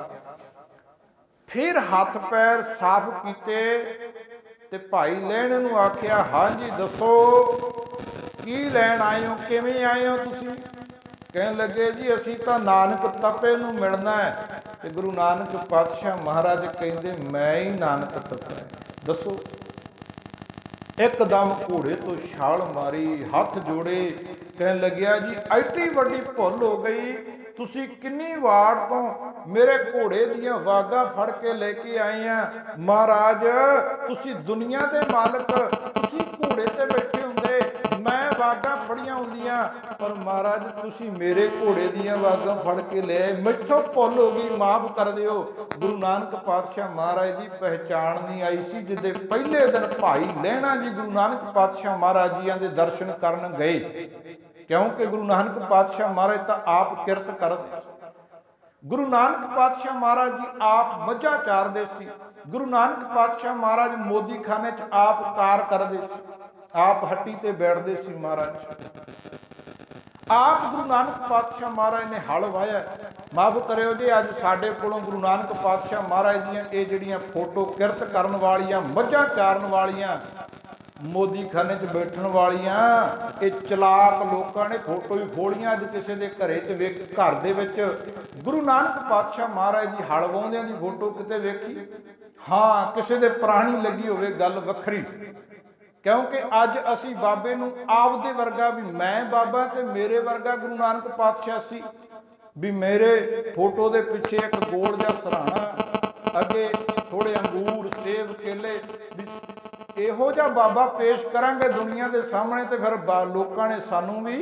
ਫਿਰ ਹੱਥ ਪੈਰ ਸਾਫ਼ ਕੀਤੇ ਤੇ ਭਾਈ ਲਹਿਣੇ ਨੂੰ ਆਖਿਆ, ਹਾਂਜੀ ਦੱਸੋ ਕੀ ਲੈਣ ਆਏ ਹੋ, ਕਿਵੇਂ ਆਏ ਹੋ ਤੁਸੀਂ? ਕਹਿਣ ਲੱਗੇ, ਜੀ ਅਸੀਂ ਤਾਂ ਨਾਨਕ ਤਪੇ ਨੂੰ ਮਿਲਣਾ ਹੈ। ਤੇ ਗੁਰੂ ਨਾਨਕ ਪਾਤਸ਼ਾਹ ਮਹਾਰਾਜ ਕਹਿੰਦੇ, ਮੈਂ ਹੀ ਨਾਨਕ ਤਪਾ, ਦੱਸੋ। ਇੱਕਦਮ ਘੋੜੇ ਤੋਂ ਛਾਲ ਮਾਰੀ, ਹੱਥ ਜੋੜੇ, ਕਹਿਣ ਲੱਗਿਆ, ਜੀ ਐਡੀ ਵੱਡੀ ਭੁੱਲ ਹੋ ਗਈ, ਤੁਸੀਂ ਕਿੰਨੀ ਵਾਰ ਤੋਂ ਮੇਰੇ ਘੋੜੇ ਦੀਆਂ ਵਾਗਾਂ ਫੜ ਕੇ ਲੈ ਕੇ ਆਏ ਆ। ਮਹਾਰਾਜ ਤੁਸੀਂ ਦੁਨੀਆ ਦੇ ਮਾਲਕ, ਤੁਸੀਂ ਘੋੜੇ ਤੇ ਬੈਠੇ ਹੁੰਦੇ, ਮੈਂ ਵਾਗਾਂ ਫੜੀਆਂ ਹੁੰਦੀਆਂ, ਪਰ ਮਹਾਰਾਜ ਤੁਸੀਂ ਮੇਰੇ ਘੋੜੇ ਦੀਆਂ ਵਾਗਾਂ ਫੜ ਕੇ ਲੈ ਆਏ, ਮੈਥੋਂ ਭੁੱਲ ਹੋ ਗਈ, ਮਾਫ ਕਰ ਦਿਓ। ਗੁਰੂ ਨਾਨਕ ਪਾਤਸ਼ਾਹ ਮਹਾਰਾਜ ਦੀ ਪਹਿਚਾਣ ਨਹੀਂ ਆਈ ਸੀ। ਜਿਹਦੇ ਪਹਿਲੇ ਦਿਨ ਭਾਈ ਲਹਿਣਾ ਜੀ ਗੁਰੂ ਨਾਨਕ ਪਾਤਸ਼ਾਹ ਮਹਾਰਾਜ ਜੀਆਂ ਦੇ ਦਰਸ਼ਨ ਕਰਨ ਗਏ, ਕਿਉਂਕਿ ਗੁਰੂ ਨਾਨਕ ਪਾਤਸ਼ਾਹ ਮਹਾਰਾਜ ਤਾਂ ਆਪ ਕਿਰਤ ਕਰਦੇ। ਗੁਰੂ ਨਾਨਕ ਪਾਤਸ਼ਾਹ ਮਹਾਰਾਜ ਜੀ ਆਪ ਮੱਝਾਂ ਚਾਰਦੇ ਸੀ। ਗੁਰੂ ਨਾਨਕ ਪਾਤਸ਼ਾਹ ਮਹਾਰਾਜ ਮੋਦੀ ਖਾਨੇ 'ਚ ਆਪ ਕਾਰ ਕਰਦੇ ਸੀ, ਆਪ ਹੱਟੀ ਤੇ ਬੈਠਦੇ ਸੀ। ਮਹਾਰਾਜ ਆਪ ਗੁਰੂ ਨਾਨਕ ਪਾਤਸ਼ਾਹ ਮਹਾਰਾਜ ਨੇ ਹਲ ਵਾਹਿਆ। ਮਾਫ ਕਰਿਓ ਜੀ, ਅੱਜ ਸਾਡੇ ਕੋਲੋਂ ਗੁਰੂ ਨਾਨਕ ਪਾਤਸ਼ਾਹ ਮਹਾਰਾਜ ਦੀਆਂ ਇਹ ਜਿਹੜੀਆਂ ਫੋਟੋ ਕਿਰਤ ਕਰਨ ਵਾਲੀਆਂ, ਮੱਝਾਂ ਚਾਰਨ ਵਾਲੀਆਂ मोदी खाने च बैठण वालियां ये चलाक लोगों ने फोटो भी खोलियां। अज किसी के घरे च घर दे विच गुरु नानक पातशाह महाराज जी हल वाउंदियां दी फोटो किते वेखी? हाँ, किसी दे पुरानी लगी होवे गल वखरी, क्योंकि अज असी बाबे नूं आपदे वर्गा भी मैं बाबा ते मेरे वर्गा गुरु नानक पातशाह सी भी मेरे फोटो दे पिछे एक गोल जिहा सराहना, अगे थोड़े अंगूर सेब केले भी इहो जिहा बाबा पेश करांगे दुनिया के सामने तो फिर लोगों ने सानू भी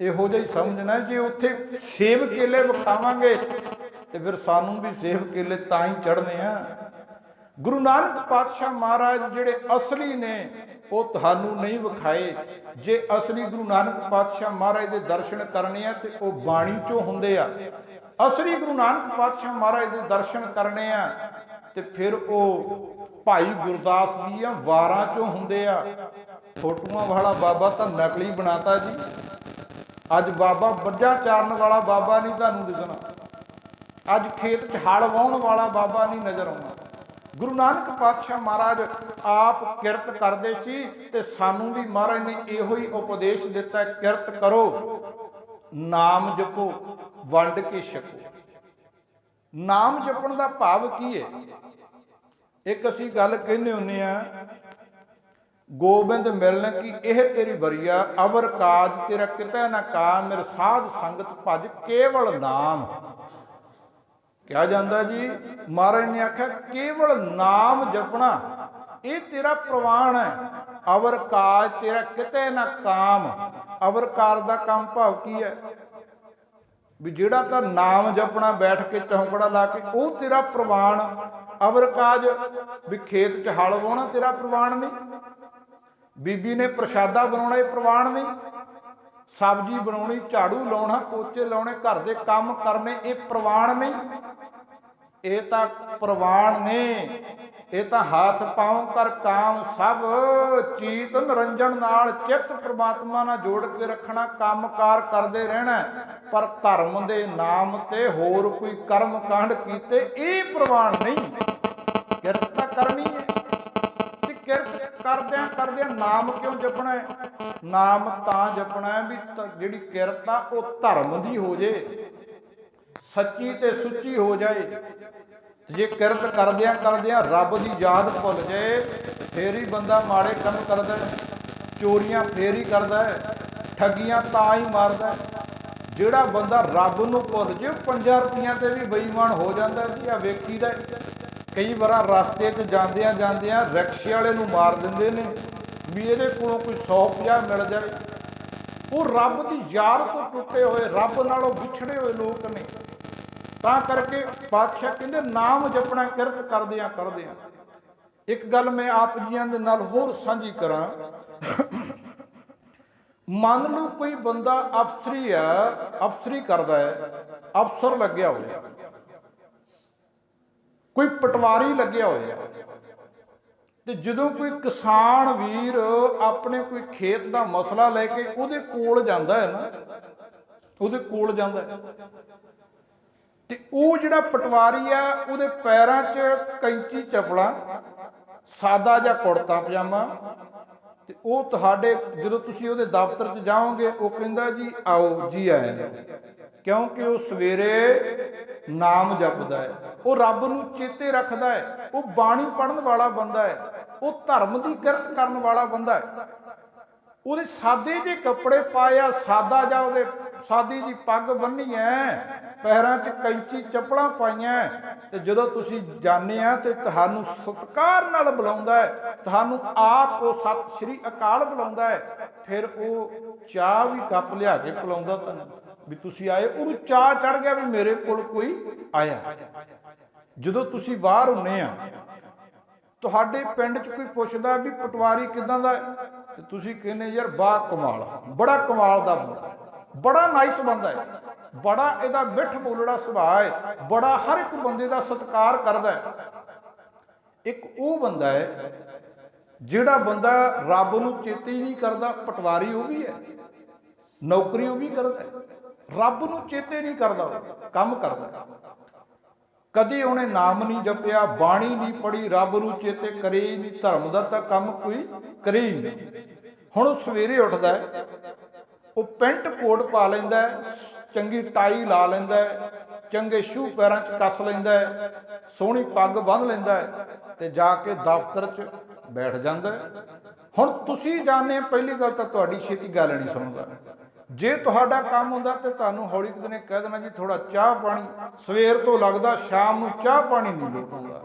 इहो जिहा ही समझना। जे उत्थे सेब केले विखावांगे तो फिर सानू भी सेब केले तां ही चढ़ने आ। गुरु नानक पातशाह महाराज जिहड़े असली ने वो तुहानू नहीं विखाए। जे असली गुरु नानक पातशाह महाराज के दर्शन करने आ तो वो बाणी चों हुंदे आ। असली गुरु नानक पातशाह महाराज के दर्शन करने आ तो फिर वो भाई गुरदास दियां वारां चों हुंदे आ। फोटोआं वाला बाबा तो नकली बनाता जी। अज बाबा मੱਝਾਂ चारन वाला बाबा नहीं तुहानू दिसना, अज खेत च हल वाहण वाला बाबा नहीं नज़र आउणा। गुरु नानक पातशाह महाराज आप किरत करते सी ते सानू भी महाराज ने इहो ही उपदेश दिता, किरत करो, नाम जपो, वंड के छको। नाम जपण का भाव की है? एक असी गल कहने हुन्ने आ, गोबिंद मिलन की यह तेरी बरिया, अवर काज तेरा कितै ना का, मेरे साध संगत भज केवल नाम। क्या जांदा जी, महाराज ने आख्या केवल नाम जपना ये तेरा प्रवान है। अवर काज तेरा कितै ना काम, अवर कार दा काम भाव की है भी जिहड़ा तां नाम जपना बैठ के चौंकड़ा ला के वो तेरा प्रवान। अवर काज भी खेत च हल वाहना तेरा प्रवान नहीं, बीबी ने प्रशादा बनाउणा ये प्रवान नहीं, सब्जी बनाउणी, झाड़ू लाउणा, पोचे लाउणे, घर दे काम करने ये प्रवान नहीं। ये तां प्रवान ने, ये तां हाथ पाँव कर काम सब चीत निरंजन नाल चित्त परमात्मा नाल जोड़ के रखना, काम कार करते रहना। पर धर्म दे नाम ते होर कोई कर्म कांड कीते ये प्रवान नहीं। किरत तां करनी है ते किरत करदियां करदियां नाम क्यों जपना है? नाम तां जपना है भी जिहड़ी किरत आ वो धर्म दी हो जे, सच्ची ते सुच्ची हो जाए। जे किरत करदियां करदियां रब की याद भुल जाए फिर ही बंदा माड़े काम करदा है, चोरियां फिर ही करदा है, ठगियां तां ही मारदा है। जिहड़ा बंदा रब नूं भुल जे 5 रुपइयां ते भी बेईमान हो जाता जी। आ वेखीदा कई बार रस्ते च जांदियां जांदियां रिक्शे वाले नूं मार दिंदे ने भी इहदे कोलों कोई 100-50 मिल जाए। वो रब की याद तो टुटे हुए, रब नालों विछड़े हुए लोग ने। तां करके पातशाह कहंदे नाम जपना किरत करदियां करदियां। एक गल मैं आप जियां दे नाल होर साझी करां। मान लो कोई बंदा अफसरी है, अफसरी करदा है, अफसर लग्या होया, कोई पटवारी लग्या होया ते जदों कोई किसान वीर अपने कोई खेत का मसला लैके उहदे कोल जांदा है ना, उहदे कोल जांदा है ते वो जिहड़ा पटवारी है उहदे पैरां 'च कैंची चपला, सादा जिहा कुड़ता पजामा ते वो तुहाडे जदों तुसीं उहदे दफ्तर 'च जाओगे वो कहंदा जी आओ जी आए, क्योंकि वो सवेरे नाम जपदा है, वो रब नूं चेते रखदा है, वो बाणी पढ़न वाला बंदा है, वो धर्म की किरत करन वाला बंदा है। ਉਹਦੇ सादे जे कपड़े पाया, सादा जा ਉਹਦੇ सादी जी पग बन्नी है, पैरों 'ਚ कैंची चप्पलां पाईयां ते जदों तुसीं जाने आ ते तुहानूं सत्कार नाल बुलाउंदा है, तुहानूं आप वो सत श्री अकाल बुलाउंदा है, फिर वो चाह भी कप लिया के पिलाउंदा तुहानूं भी तुसीं आए। ਉਹਨੂੰ चाह चढ़ गया भी मेरे कोल कोई आया। जदों तुसीं बाहर हुंदे आ ਤੁਹਾਡੇ ਪਿੰਡ 'ਚ ਕੋਈ ਪੁੱਛਦਾ ਵੀ ਪਟਵਾਰੀ ਕਿਦਾਂ ਦਾ ਤੇ ਤੁਸੀਂ ਕਹਿੰਦੇ ਯਾਰ ਬਾ ਕਮਾਲ, ਬੜਾ ਕਮਾਲ ਦਾ ਬੰਦਾ, ਬੜਾ ਨਾਈਸ ਬੰਦਾ ਹੈ, ਬੜਾ ਇਹਦਾ ਮਿੱਠ ਬੋਲੜਾ ਸੁਭਾਅ ਹੈ, ਬੜਾ ਹਰ ਇੱਕ ਬੰਦੇ ਦਾ ਸਤਿਕਾਰ ਕਰਦਾ ਹੈ। ਇੱਕ ਉਹ ਬੰਦਾ ਹੈ ਜਿਹੜਾ ਬੰਦਾ ਰੱਬ ਨੂੰ ਚੇਤੇ ਹੀ ਨਹੀਂ ਕਰਦਾ, ਪਟਵਾਰੀ ਉਹ ਵੀ ਹੈ, ਨੌਕਰੀ ਉਹ ਵੀ ਕਰਦਾ, ਰੱਬ ਨੂੰ ਚੇਤੇ ਨਹੀਂ ਕਰਦਾ, ਕੰਮ ਕਰਦਾ। कदी उन्हें नाम नहीं जपिया, बाणी नहीं पढ़ी, रब नूं चेते करे ही नहीं, धर्म का तो काम कोई करे ही नहीं। हुण सवेरे उठदा है, वो पेंट कोट पा लैंदा है, चंगी टाई ला लैंदा है, चंगे शू पैरां च कस लैंदा है, सोहनी पग बंध लैंदा है ते जाके दफ्तर च बैठ जांदा है। हुण तुसीं जाणे पहली गल तां तुहाडी छेती गल नहीं सुणदा। जे तुहाडा काम हुंदा ते तुहानूं हौली किते ने कह देना जी थोड़ा चाह पानी, सवेर तो लगदा शाम नूं चाह पानी नहीं लोट आउंदा।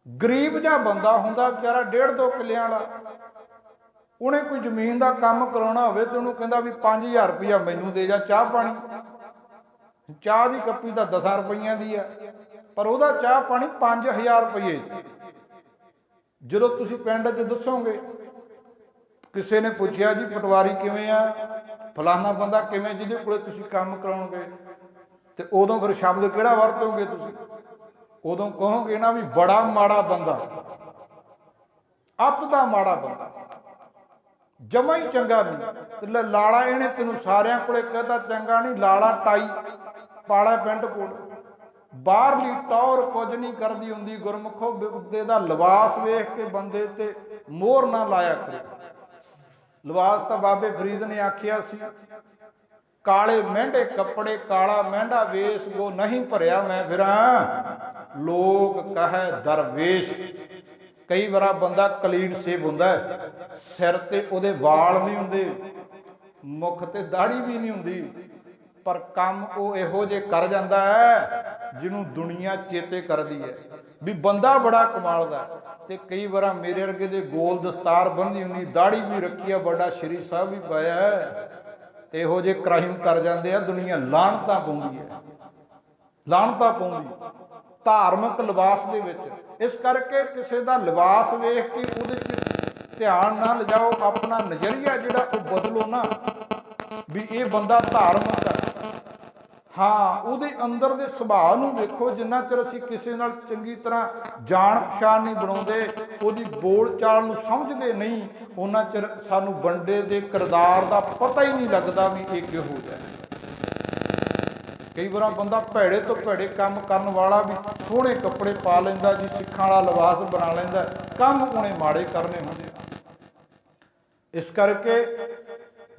गरीब जिहा बंदा हुंदा बेचारा 1.5-2 किल्लियां वाला, उन्हें कोई जमीन का काम कराउणा होवे ते उहनूं कहंदा भी 5000 रुपया मैनूं दे जा चाह पानी। चाह की कप्पी तो 10 रुपइयां दी है, पर वह चाह पानी 5000 रुपये च। जो तुसीं पिंड च दसोगे, किसी ने पूछया जी पटवारी किवें आ, फलाना बंदा किवें, जिहदे कोले तुसीं काम कराओगे, तो उदों फिर शब्द किहड़ा वरतोगे तुसीं? उदों कहोगे ना भी बड़ा माड़ा बंदा, अत दा माड़ा बंदा, जमा ही चंगा नहीं। लाला इहने तेनों सारियां कोले कहता चंगा नहीं, लाला टाई पाला पेंट कोट, बाहरली टौर कुछ नहीं करती हुंदी। गुरमुखो बंदे दा लिबास वेख के बंदे ते मोहर ना लाया करो। लिबास तो बाबे फरीद ने आखिया सी, काले मेंढे कपड़े काला मेंढा वेश, वो नहीं भरिया मैं फिरा लोग कहे दरवेश। कई बार बंदा कलीन सेब हुंदा, सिर ते उहदे वाल नहीं हुंदे, मुख ते दाढ़ी भी नहीं हुंदी, पर काम वो इहो जे कर जांदा है जिन्हों दुनिया चेते करदी है भी बंदा बड़ा कमाल दा। ते कई बार मेरे वर्गे दे गोल दस्तार बन्नी हुंदी, दाढ़ी भी रखी है, बड़ा श्री साहब भी पाया है, ते इहो जे क्राइम कर जांदे आ, दुनिया लानतां पाउंदी है, लानतां पाउंदी धार्मिक लिबास दे विच। इस करके किसी दा लिबास वेख के उहदे च ध्यान ना लिजाओ, अपना नज़रिया जिहड़ा वो बदलो ना भी ये बंदा धार्मिक है। हाँ, उहदे अंदर दे सुभाਅ नूं वेखो। जिन्ना चिर असीं किसी नाल चंगी तरह जान पछाण नहीं बनाउंदे, उहदी बोल चाल नूं समझदे नहीं, उन्ना चिर सानूं बंदे दे किरदार दा पता ही नहीं लगदा भी ये किहो जिहा है। कई बार बंदा भैड़े तो भैड़े काम करन वाला भी सोहणे कपड़े पा लैंदा जी, सिखां वाला लिबास बना लैंदा, काम उहने माड़े करने हुंदे। इस करके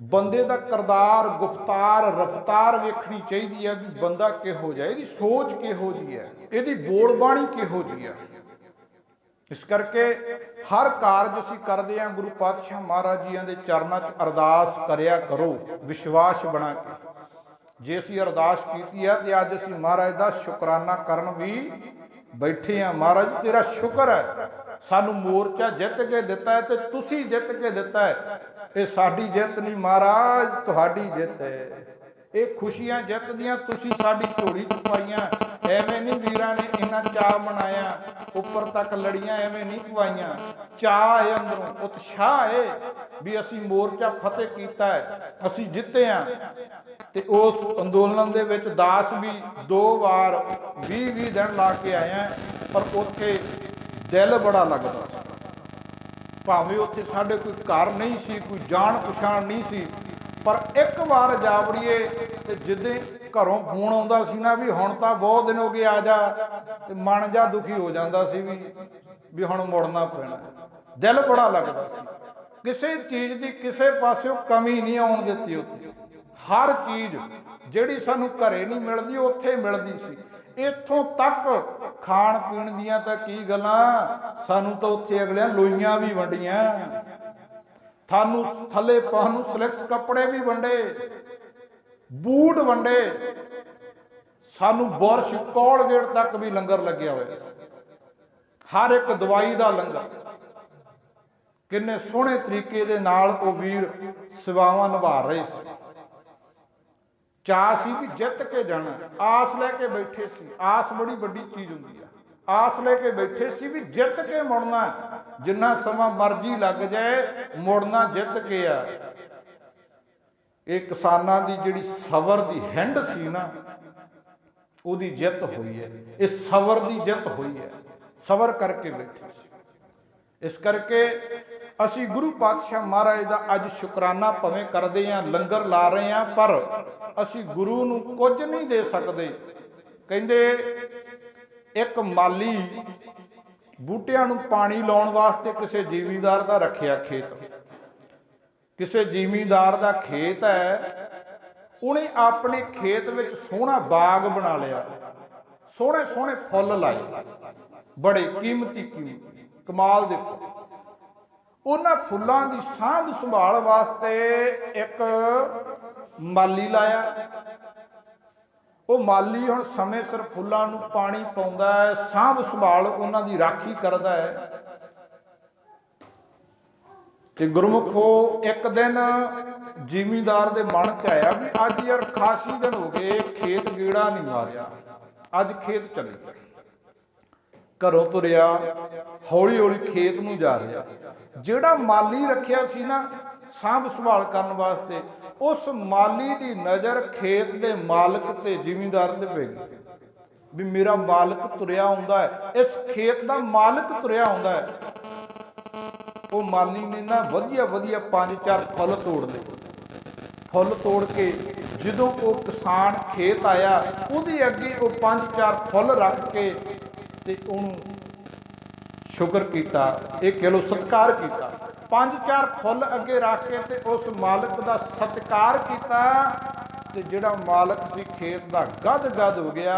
बंदे का किरदार गुफ्तार रफ्तार वेखनी चाहिए है भी बंदा किहो जिहा, इहदी सोच किहो जी है, इहदी बोल बाणी किहो जी है। इस करके हर कारज असीं करदे हां गुरु पातशाह महाराज जियां दे चरनां च अरदास करिया करो विश्वास बना के। जे असीं अरदास कीती है तो अज असीं महाराज का शुकराना करन भी बैठे हैं। महाराज तेरा शुक्र है, सानू मोर्चा जित के दिता है, तो तुसीं जित के दिता है। ये साडी जित नहीं महाराज, तुहाडी जित है। ये खुशियां जित दियां तुसीं साडी झोली च पाईयां। एवें नहीं वीरां ने इन्ना चाह मनाया, उपर तक लड़ियां एवें नहीं पवाईयां। चाह है अंदरों, उत्साह है भी असीं मोर्चा फतेह कीता है, असीं जिते हैं। ते उस अंदोलन दे विच दास भी 2 वार 20-20 दिन ला के आए हैं, पर उत्थे दिल बड़ा लगदा सी। भावें उत्थे साडे कोई घर नहीं सी, कोई जान पछाण नहीं सी, पर एक बार जा वड़ीए ते जिद्दे घरों फोन आउंदा सी ना भी हुण तां बहुत दिन हो गए आ जा, ते मन जा दुखी हो जांदा सी भी हुण मुड़ना पैना। दिल बड़ा लगदा सी। किसी चीज़ की किसी पासों कमी नहीं आउण दित्ती उत्थे। हर चीज़ जिहड़ी सानूं घरे नहीं मिलदी उत्थे मिलदी सी। इत्थों तक खाण पीण दियां तां की गल्लां, सानूं तां उत्थे अगलियां लोईयां भी वंडियां, थानू थले पाउण नूं सिलेक्स कपड़े भी वंडे, बूट वंडे, सानू बुरश कोलगेट तक भी लंगर लग्या होया। हर एक दवाई का लंगर, किन्ने सोहणे तरीके दे नाल ओ वीर सेवावां निभा रहे सी। चाह सी भी जित के जाना, आस लैके बैठे सी। आस बड़ी वड्डी चीज़ हुंदी है। आस लैके बैठे सी भी जित के मुड़ना, जिन्ना समा मर्जी लग जाए मुड़ना जित के आ। ये किसानां दी जिहड़ी सबर दी हिंड सी ना, उहदी जित हुई है। ये सबर दी जित हुई है, सबर करके बैठे सी। इस करके असी गुरु पातशाह महाराज का अज शुकराना भवें करते हैं, लंगर ला रहे हैं, पर असी गुरु नूं कुछ नहीं दे सकते। कहंदे एक माली बूटियां नूं पानी लाउण वास्ते किसी जिमीदार दा रखिया खेत, किसी जिमीदार दा खेत है, उन्हें अपने खेत विच सोहना बाग बना लिया, सोहने सोहने फुੱਲ लाए, बड़े कीमती कमाल दे फुੱਲ। उन्हां फुੱਲਾਂ ਦੀ ਸਾਂਭ संभाल वास्ते एक माली लाया। वो माली हुण समय सिर फुੱਲਾਂ ਨੂੰ पानी पाउंदा है, ਸਾਂਭ संभाल उन्हां दी राखी करदा है। ते गुरमुखो एक दिन जिमीदार दे मन च आया भी अज यार खासी दिन हो गए खेत गेड़ा नहीं मारिया, अज खेत चले। घरों तुरिया हौली हौली खेत नूं जा रहा, जिहड़ा माली रखिया सी ना सांभ संभाल करन वास्ते, उस माली दी नज़र खेत दे मालक ते जिमीदार ते पै गई भी मेरा मालक तुरिया आउंदा है, इस खेत दा मालक तुरिया आउंदा है। वो माली ने ना वधिया वधिया 5-4 फुੱਲ तोड़ ले, फुੱਲ तोड़ के जदों वो किसान खेत आया उहदे अगे वो 5-4 फुੱਲ रख के ते उहनूं शुक्र कीता, एक कह लो सत्कार किया। 5-4 फुੱਲ अगे रख के ते उस मालक का सत्कार किया ते जिहड़ा मालक सी खेत दा गद गद हो गया।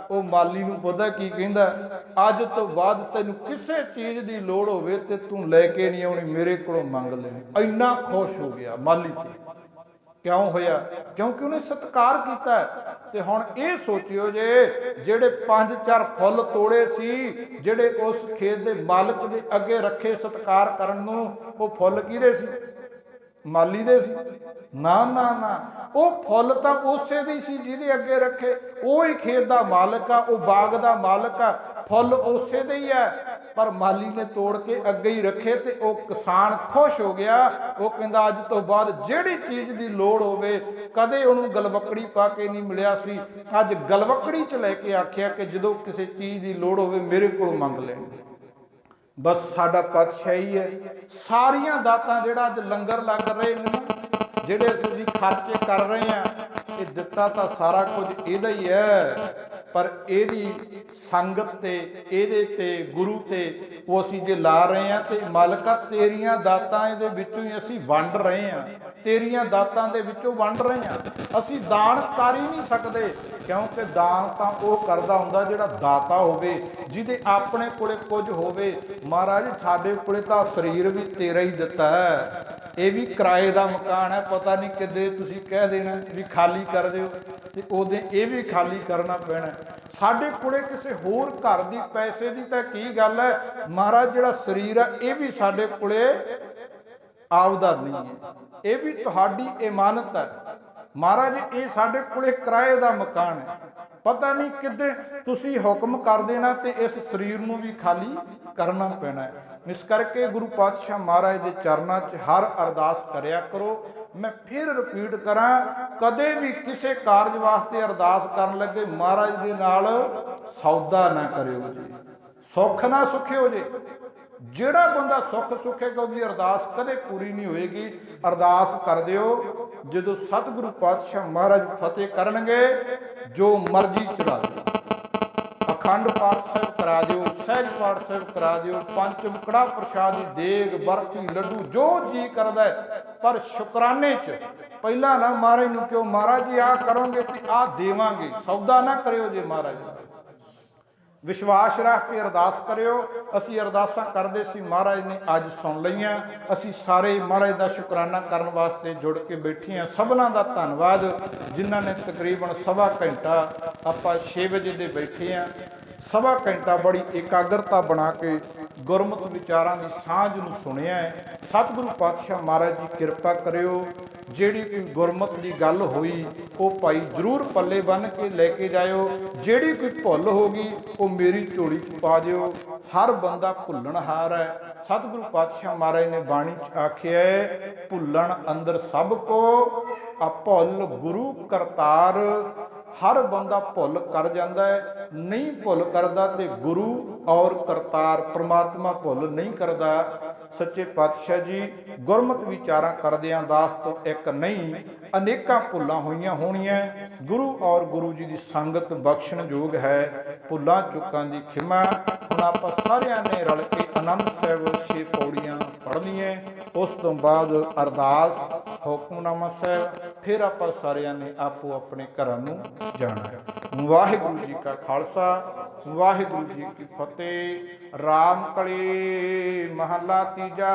वो माली नूं पता की कहंदा, अज तो बाद तैनूं किसी चीज़ की लोड़ होवे ते तूं लैके नहीं आउणी, मेरे कोलों मंग लैणी। इन्ना खुश हो गया माली ते, क्यों होया? क्योंकि उन्हें सत्कार किया। ते हुण ये सोचियो जे जिहड़े 5-4 फुੱਲ तोड़े सी, जिहड़े उस खेत दे मालक दे अगे रखे सत्कार करन नूं, वो फुੱਲ किहदे सी? माली दे सी? ना ना ना, वो फुੱਲ तां उसे दी सी जिहदे अगे रखे, वो ही खेत दा मालक आ, वो बाग दा मालक आ, फुੱਲ उसे दे ही है, पर माली ने तोड़ के अगे ही रखे। ते वो किसान खुश हो गया। वो कहंदा अज तो बाद जिहड़ी चीज़ की लोड़ होवे, कदे उहनूं गलवकड़ी पा के नहीं मिलिया सी, अज गलवकड़ी च लैके आखिया कि जदों किसी चीज़ की लोड़ होवे मेरे कोलों मंग लैण। बस साडा पातशाही है, सारियां दातां जिहड़ा अज लंगर लग रहे हैं, जिहड़े असीं खर्चे कर रहे हैं, ये दिता तां सारा कुछ इहदा ही है, पर इहदी संगत ते इहदे ते गुरु ते वो असीं जे ला रहे हैं ते मालका तेरियां दातां इहदे विचों ही असीं वंड रहे हैं, तेरियां दातां दे विचों वंड रहे हैं। असीं दान कर ही नहीं सकते, क्योंकि दान तां वो करदा हुंदा जिहड़ा दाता होवे, जिहदे अपने कोले कुछ होवे। महाराज साडे कोले तां शरीर भी तेरा ही दिता है, ये भी किराए का मकान है, पता नहीं किदे तुसीं कह देना भी खाली कर दिओ, ते उहदे ये भी खाली करना पैना। साडे कोले किसी होर घर दी पैसे दी तां की गल है, महाराज जिहड़ा शरीर है ये भी साडे कोले आपदा नहीं है, ये भी तुहाडी इमानत है। महाराज ये साडे कोले किराए का मकान है, पता नहीं किते तुसीं हुक्म कर देना ते इस शरीर नूं भी खाली करना पैना है। इस करके गुरु पातशाह महाराज के चरणों च हर अरदास करया करो। मैं फिर रिपीट करा, कदे भी किसी कारज वास्ते अरदास करन लगे महाराज दे नाल सौदा ना करियो जी, सुख ना सुखियो जी। जिहड़ा बंदा सुख सुखेगा उसकी अरदास कदे पूरी नहीं होएगी। अरदास कर दिओ, जदों सतगुरु पातशाह महाराज फतेह करनगे जो मर्जी चढ़ा दिओ, अखंड पाठ साहिब करा दिओ, सहज पाठ साहिब करा दिओ, पंचम कड़ा प्रसाद दी देग बर्फी लड्डू जो जी करदा है, पर शुकराने च पहला ना महाराज नूं क्यों महाराज जी आ करोगे ते आ देवांगे, सौदा ना करियो जी। महाराज विश्वास रख के अरदास करियो। असी अरदासां करदे सी, महाराज ने अज सुन लईआं। असी सारे महाराज दा शुकराना करन वास्ते जुड़ के बैठे हैं। सबना दा धन्नवाद जिन्हां ने तकरीबन सवा घंटा आपां 6 बजे दे बैठे हैं, सवा घंटा बड़ी एकाग्रता बना के गुरमत विचारां दी सांझ नूं सुनिया है। सतगुरु पातशाह महाराज जी कृपा करियो, ਜਿਹੜੀ कोई गुरमत की गल हुई वो भाई जरूर पल्ले बन के लैके जाओ, ਜਿਹੜੀ कोई भुल होगी वो मेरी झोली च पा दिओ। हर बंदा भुल्लणहार है। सतगुरु पातशाह महाराज ने बाणी च आखिया है, भुल्लण अंदर सब को भुल गुरु करतार। हर बंदा भुल कर जाता है, नहीं भुल करता तो गुरु और करतार परमात्मा भुल नहीं करता। सच्चे पातशाह जी गुरमत विचारा करदियां दास तो एक नहीं, ਅਨੇਕਾਂ ਭੁੱਲਾਂ ਹੋਈਆਂ ਹੋਣੀਆਂ। ਗੁਰੂ ਔਰ ਗੁਰੂ ਜੀ ਦੀ ਸੰਗਤ ਬਖਸ਼ਣ ਯੋਗ ਹੈ। ਭੁੱਲਾਂ ਚੁੱਕਾਂ ਦੀ ਖਿਮਾ। ਹੁਣ ਆਪਾਂ ਸਾਰਿਆਂ ਨੇ ਰਲ ਕੇ ਆਨੰਦ ਸਾਹਿਬ 6 ਪੌੜੀਆਂ ਪੜ੍ਹਨੀਆਂ। ਉਸ ਤੋਂ ਬਾਅਦ ਅਰਦਾਸ, ਹੁਕਮਨਾਮਾ ਸਾਹਿਬ, ਫਿਰ ਆਪਾਂ ਸਾਰਿਆਂ ਨੇ ਆਪੋ ਆਪਣੇ ਘਰਾਂ ਨੂੰ ਜਾਣਾ ਹੈ। ਵਾਹਿਗੁਰੂ ਜੀ ਕਾ ਖਾਲਸਾ, ਵਾਹਿਗੁਰੂ ਜੀ ਕੀ ਫਤਿਹ। ਰਾਮ ਕਲੀ ਮਹੱਲਾ ਤੀਜਾ।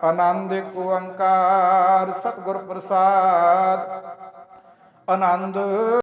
ਆਨੰਦ ਏਕ ਓੰਕਾਰ ਸਤਿਗੁਰ ਪ੍ਰਸਾਦ। ਆਨੰਦ